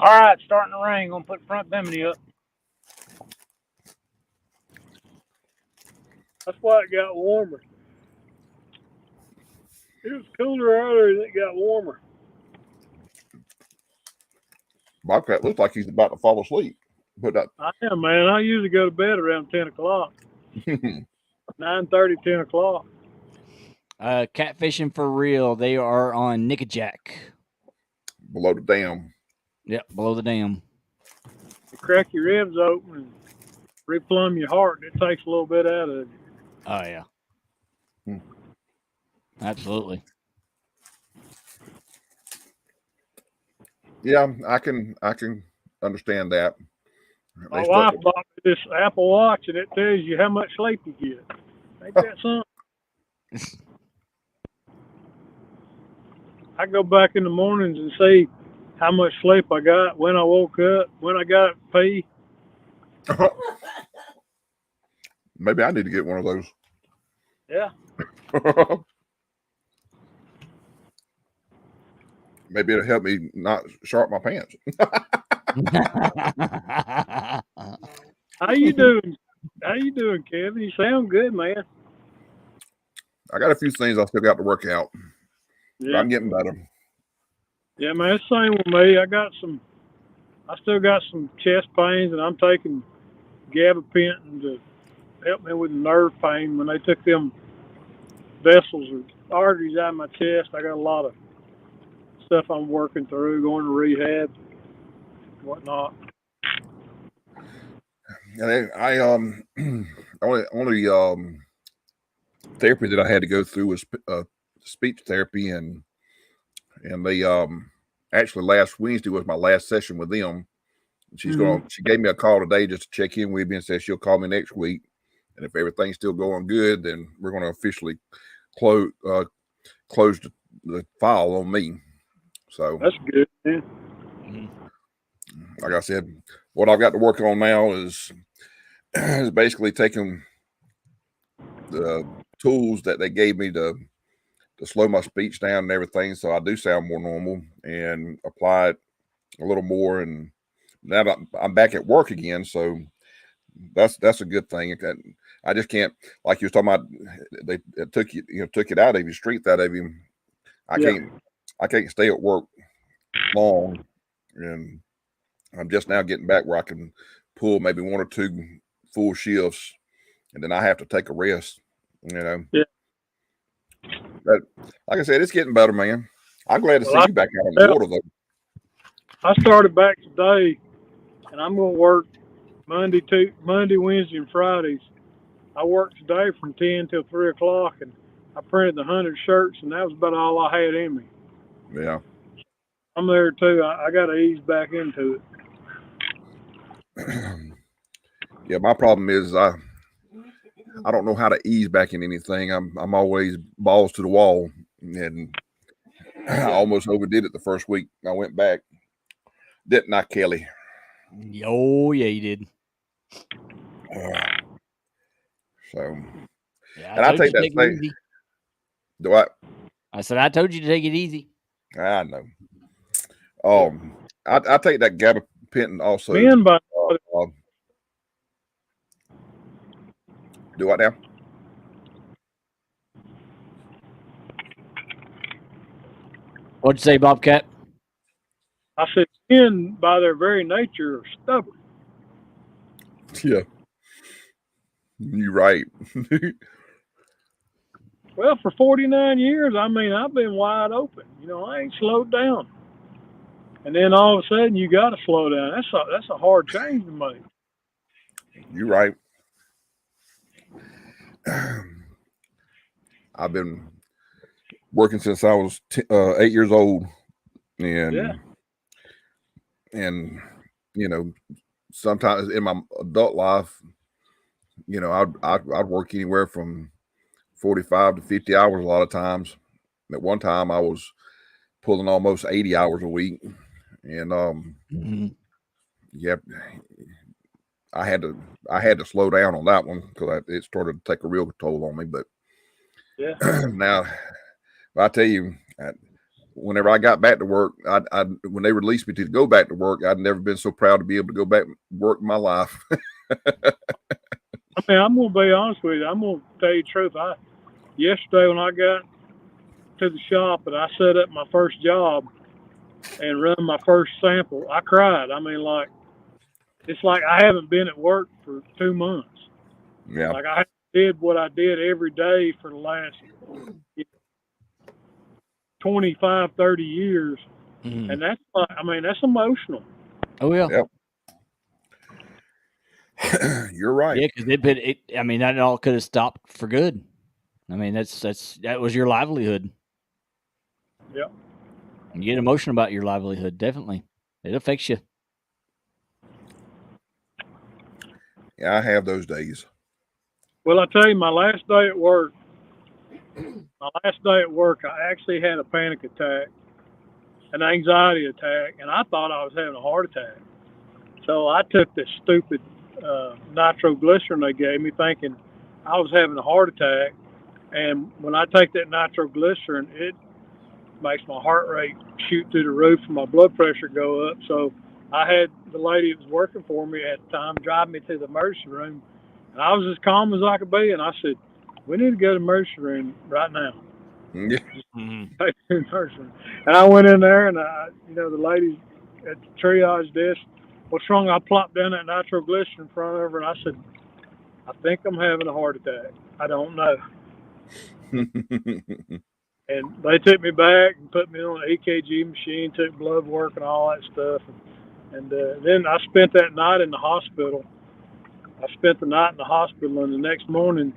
All right, starting to rain. Gonna put front bimini up. That's why it got warmer. It was cooler earlier and it got warmer. Bobcat looks like he's about to fall asleep. But I am, man. I usually go to bed around 10 o'clock. 9:30, 10 o'clock. Catfishing for real. They are on Nickajack. below the dam. Yep, below the dam. You crack your ribs open and replumb your heart. It takes a little bit out of you. Oh yeah. Absolutely. Yeah, I can understand that. My wife bought me this Apple Watch, and it tells you how much sleep you get. Ain't that something? I go back in the mornings and see how much sleep I got, when I woke up, when I got to pee. Maybe I need to get one of those. Yeah. Maybe it'll help me not shart my pants. How you doing? How you doing, Kevin? You sound good, man. I got a few things I still got to work out. Yeah. But I'm getting better. Yeah, man, it's the same with me. I still got some chest pains, and I'm taking gabapentin to help me with nerve pain. When they took them vessels or arteries out of my chest, I got a lot of stuff I'm working through, going to rehab, whatnot. And I only therapy that I had to go through was speech therapy, and they actually last Wednesday was my last session with them. She gave me a call today just to check in with me and said she'll call me next week, and if everything's still going good, then we're going to officially close the file on me. So that's good, man. Like I said, what I've got to work on now is basically taking the tools that they gave me to slow my speech down and everything, so I do sound more normal, and apply it a little more. And now I'm back at work again, so that's a good thing. I just can't, like you was talking about, they took it out of you, strength out of you. I can't stay at work long, and I'm just now getting back where I can pull maybe one or two full shifts, and then I have to take a rest. Yeah. But like I said, it's getting better, man. I'm glad to see you back out on the water, though. I started back today, and I'm going to work Monday, Wednesday, and Fridays. I worked today from 10 till 3 o'clock, and I printed 100 shirts, and that was about all I had in me. Yeah. I'm there, too. I got to ease back into it. Yeah, my problem is I don't know how to ease back in anything. I'm always balls to the wall, and I almost overdid it the first week I went back. Didn't I, Kelly? Oh, yeah, you did. So, yeah, and I take that thing. Do I? I said I told you to take it easy. I know. I take that gabapentin also. Do what now? What'd you say, Bobcat? I said, men, by their very nature, are stubborn. Yeah. You're right. Well, for 49 years, I mean, I've been wide open. You know, I ain't slowed down. And then all of a sudden, you got to slow down. That's a hard change to make. You're right. I've been working since I was 8 years old, and you know, sometimes in my adult life, you know, I'd work anywhere from 45 to 50 hours a lot of times. At one time, I was pulling almost 80 hours a week, and yeah, I had to slow down on that one because it started to take a real toll on me. But now, I tell you, whenever I got back to work, when they released me to go back to work, I'd never been so proud to be able to go back and work in my life. I mean, I'm gonna be honest with you. I'm gonna tell you the truth. Yesterday when I got to the shop and I set up my first job and run my first sample, I cried. I mean, like, it's like I haven't been at work for 2 months. Yeah. Like I did what I did every day for the last 25, 30 years. And that's like, I mean, that's emotional. Oh yeah. Yep. You're right. Yeah, because I mean, that all could have stopped for good. I mean, that was your livelihood. Yep. You get emotional about your livelihood, definitely. It affects you. Yeah, I have those days. Well, I tell you, my last day at work, I actually had a panic attack, an anxiety attack, and I thought I was having a heart attack. So I took this stupid nitroglycerin they gave me, thinking I was having a heart attack. And when I take that nitroglycerin, it makes my heart rate shoot through the roof and my blood pressure go up. So I had the lady that was working for me at the time drive me to the emergency room, and I was as calm as I could be. And I said, "We need to go to the emergency room right now." Yeah. And I went in there, and the lady at the triage desk, "What's wrong?" I plopped down that nitroglycerin in front of her, and I said, "I think I'm having a heart attack. I don't know." And they took me back and put me on an EKG machine, took blood work and all that stuff. And then I spent that night in the hospital. I spent the night in the hospital, and the next morning,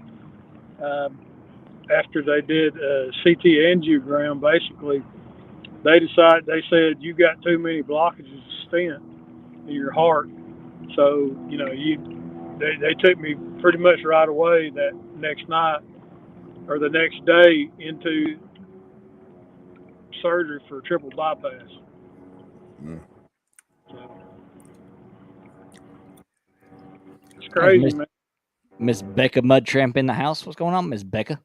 after they did a CT angiogram, basically, they said, "You got too many blockages of stent in your heart." So, they took me pretty much right away that next night or the next day into surgery for triple bypass. So, it's crazy, man. Miss Becca Mudtramp in the house. What's going on, Miss Becca?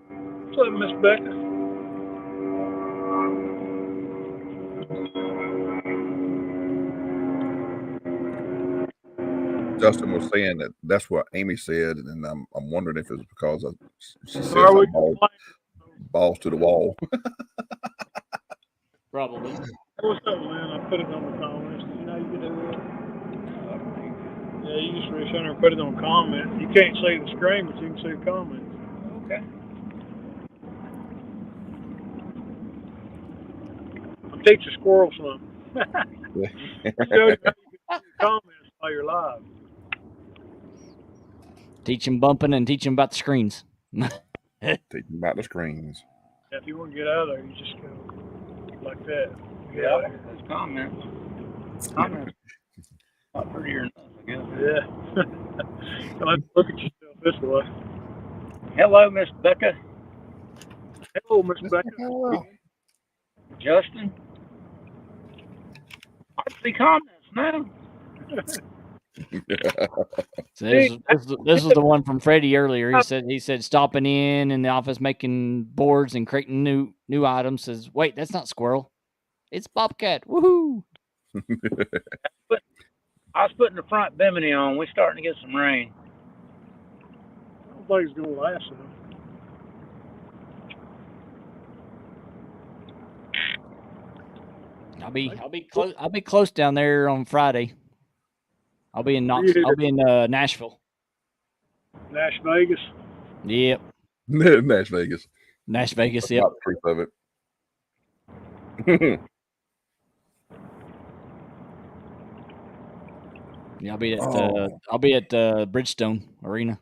What's up, Miss Becca? Justin was saying that's what Amy said, and I'm wondering if it's because she said Are something balls to the wall. Probably. What's up, man? I put it on the comments. You know you can do it. Yeah, you just reach under and put it on comments. You can't see the screen, but you can see the comments. Okay. I'm teaching Squirrel something. Show you how you can see the comments while you're live. Teach him bumping and teach him about the screens. Teach him about the screens. Yeah, if you want to get out of there, you just go like that. Get out of here. Those comments. Comments. A lot prettier than us, I guess. Yeah. Let's look at yourself this way. Hello, Miss Becca. Hello, Miss Becca. Hello. Justin. I see comments now. So this was the one from Freddie earlier. He said stopping in the office, making boards and creating new items. Says, wait, that's not Squirrel. It's Bobcat. Woohoo! I was putting the front bimini on. We're starting to get some rain. don't think it's gonna last long. I'll be close. I'll be close down there on Friday. I'll be in Nashville. Nash Vegas. Yep. Nash Vegas. Nash Vegas. Yep. Not the truth of it. Yeah, I'll be at Bridgestone Arena.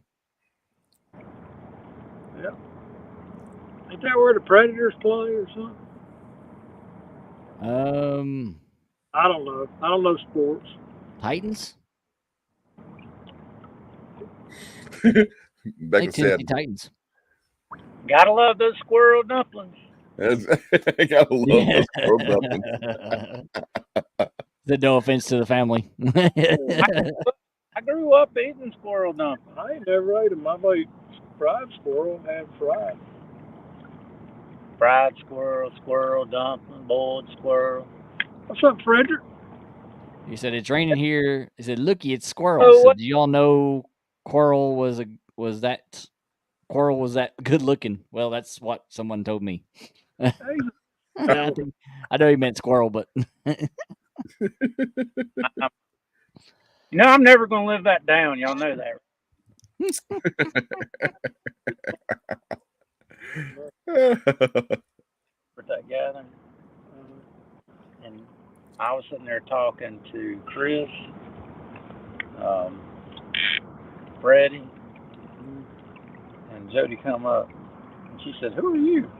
Yeah. Ain't that where the Predators play or something? I don't know. I don't know sports. Titans. Becca said, Titans. Gotta love those squirrel dumplings. gotta love those squirrel dumplings. Said no offense to the family. I grew up eating squirrel dumplings. I ain't never ate them. I've ate fried squirrel and had fried. Fried squirrel, squirrel dumpling, boiled squirrel. What's up, Frederick? He said it's raining here. He said, "Looky, it's Squirrel." Oh, Said, do y'all know Squirrel was that good looking? Well, that's what someone told me. I know he meant squirrel, but You know, I'm never going to live that down. Y'all know that. For that gathering. And I was sitting there talking to Chris, Freddie, and Jody come up. And she said, "Who are you?"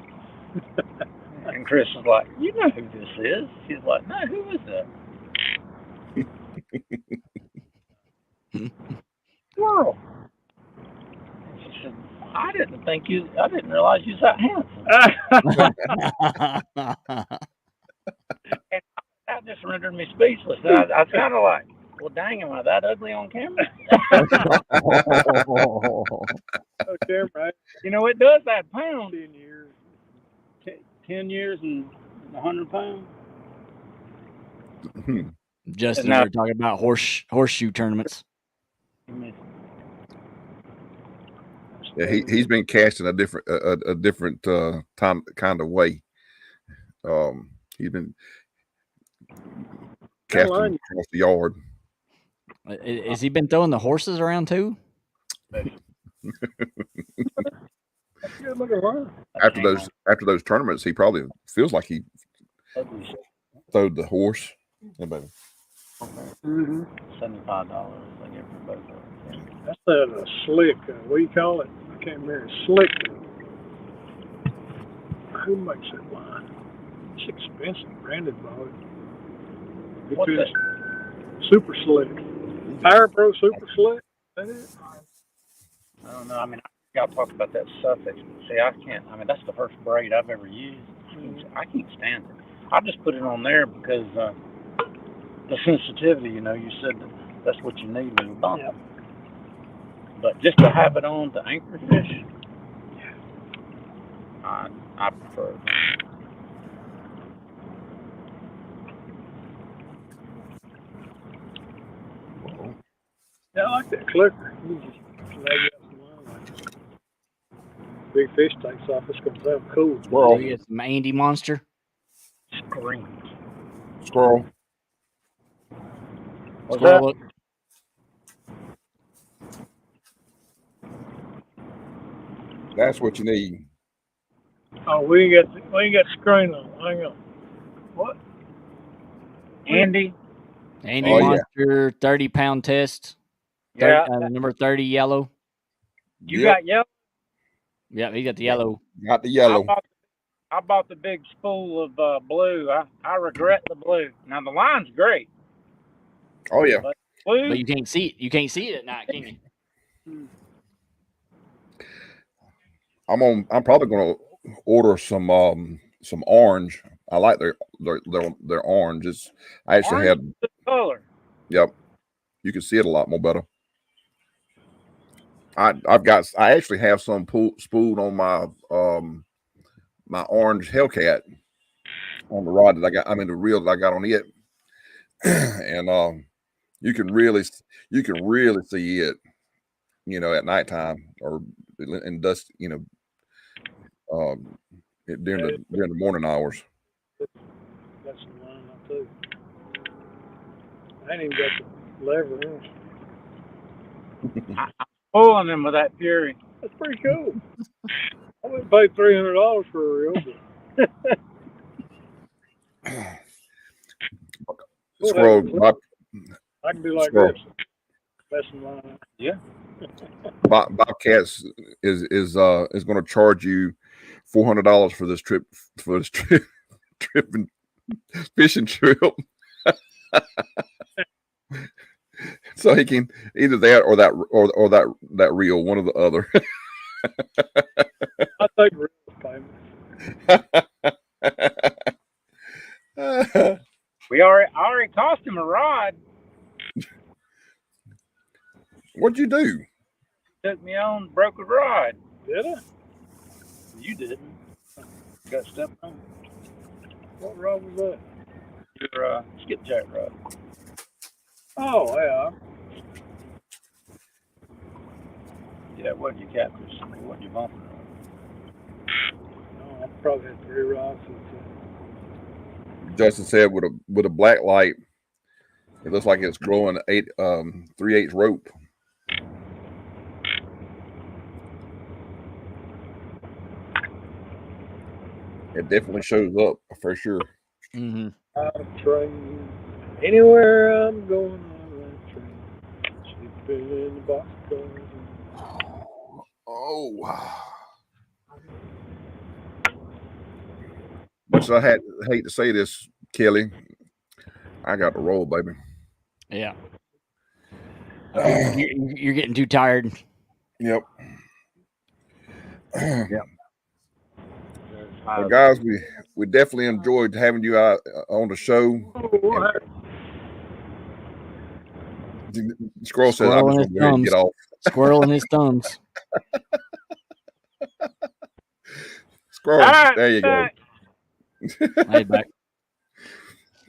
And Chris was like, "You know who this is." She's like, "No, who is that?" Squirrel. And she said, I didn't realize you was that handsome. And that just rendered me speechless. I was kind of like, well, dang, am I that ugly on camera? Oh, camera. You know, it does that pound. 10 years. 10 years and 100 pounds. Justin and I were talking about horseshoe tournaments. Yeah, he's been casting a different time kind of way. He's been casting across the yard. Has he been throwing the horses around too? After those tournaments, he probably feels like he throwed the horse. Yeah, baby. $75. I give for both of them. That's that slick. What do you call it? I can't remember. Slick. Who makes that line? It's expensive. Brandon bought it. What's that? Super Slick. Fire Pro Super Slick. Is that it? I don't know. I mean, y'all talk about that suffix. See, I can't. I mean, that's the first braid I've ever used. I can't stand it. I just put it on there because the sensitivity. You know, you said that's what you need with a bump. Yeah. But just to have it on the anchorfish, I prefer it. Yeah, I like that clicker. You just drag it up the line like that. Big fish takes off. It's going to sound cool. Squirrel. You get some Andy monster. Screams. Squirrel. Squirrel. That's what you need. Oh, we ain't got screen on. Hang on. What? Andy. Monster, 30-pound test. Yeah. Number 30 yellow. You got yellow? Yeah, he got the yellow. Got the yellow. I bought the big spool of blue. I regret the blue. Now the line's great. Oh yeah. But blue. But you can't see it. You can't see it at night, can you? I'm probably gonna order some orange. I like their orange. I actually orange had is the color. Yep. You can see it a lot more better. I actually have some spooled on my my orange Hellcat on the rod that I got. I mean the reel that I got on it, and you can really see it, you know, at nighttime or and dusk, during the morning hours. Got some line up too. I ain't even got the lever in. I'm pulling him with that fury. That's pretty cool. I wouldn't pay $300 for a reel, but Squirrel, I can do like Squirrel. this. Messing line up. Yeah. Bobcats is going to charge you $400 for this trip and fishing trip. So he can either that or that reel, one or the other. I take real payment. I already cost him a rod. What'd you do? Took me on, broke a rod. Did I? You didn't. Got stepped on. What rod was that? Your skipjack rod. Oh, yeah. Yeah, what did you catfish? What did you bumping rod? No, I probably had 3 rods. Justin said with a black light, it looks like it's glowing 3/8 rope. It definitely shows up for sure. Mm-hmm. Train. Anywhere I'm going on that train. Sleeping in the boxcars. Oh. Much as I hate to say this, Kelly, I got to roll, baby. Yeah. You're getting too tired. Yep. Yep. Well, guys, we definitely enjoyed having you out on the show. Squirrel says, "I'm just going to go ahead and get off." Squirrel and his thumbs. Squirrel, there you go. Hey, back.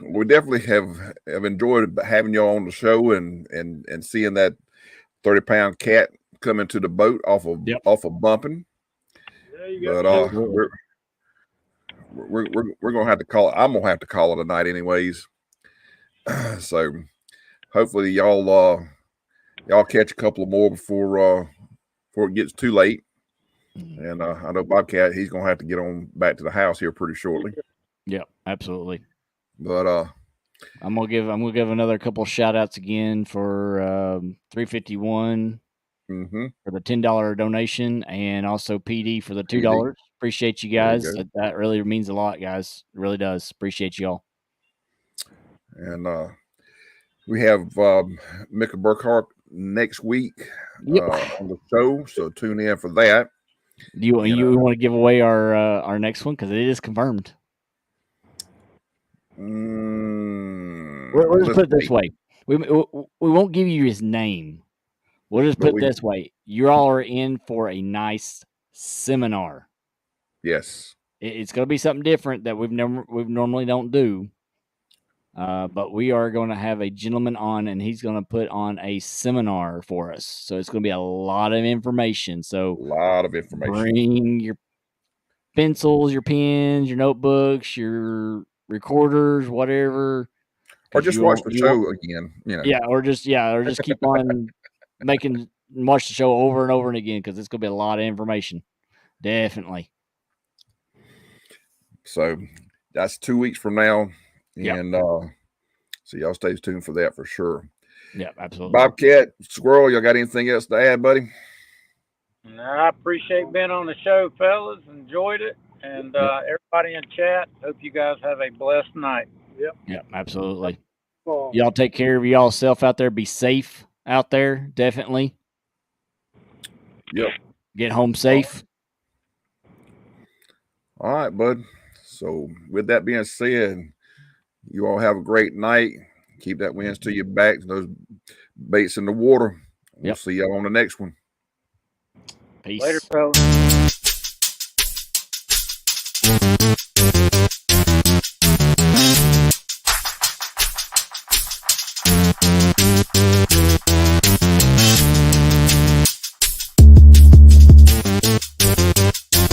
We definitely have enjoyed having you on the show and seeing that 30-pound cat come into the boat off of bumping. But we're gonna have to call it. I'm gonna have to call it a night, anyways. So hopefully y'all catch a couple of more before it gets too late. And I know Bobcat, he's gonna have to get on back to the house here pretty shortly. Yeah, absolutely. But I'm gonna give another couple of shout outs again for 351 for the $10 donation, and also PD for the $2. Appreciate you guys. That really means a lot, guys. It really does. Appreciate y'all. And we have Micah Burkhart next week on the show, so tune in for that. You want to give away our next one because it is confirmed. We'll just put it this way: we won't give you his name. We'll just put it this way: you all are in for a nice seminar. Yes, it's going to be something different that we normally don't do. But we are going to have a gentleman on, and he's going to put on a seminar for us. So it's going to be a lot of information. So bring your pencils, your pens, your notebooks, your recorders, whatever. Or just watch the show again. Yeah, or just keep on watch the show over and over and again because it's going to be a lot of information. Definitely. So that's 2 weeks from now. And so y'all stay tuned for that for sure. Yeah, absolutely. Bobcat, Squirrel, y'all got anything else to add, buddy? No, I appreciate being on the show, fellas. Enjoyed it. And everybody in chat, hope you guys have a blessed night. Yep, absolutely. Y'all take care of y'all self out there. Be safe out there, definitely. Yep. Get home safe. All right, bud. So with that being said, you all have a great night. Keep that winds to your back, those baits in the water. We'll see y'all on the next one. Peace. Later, fellas.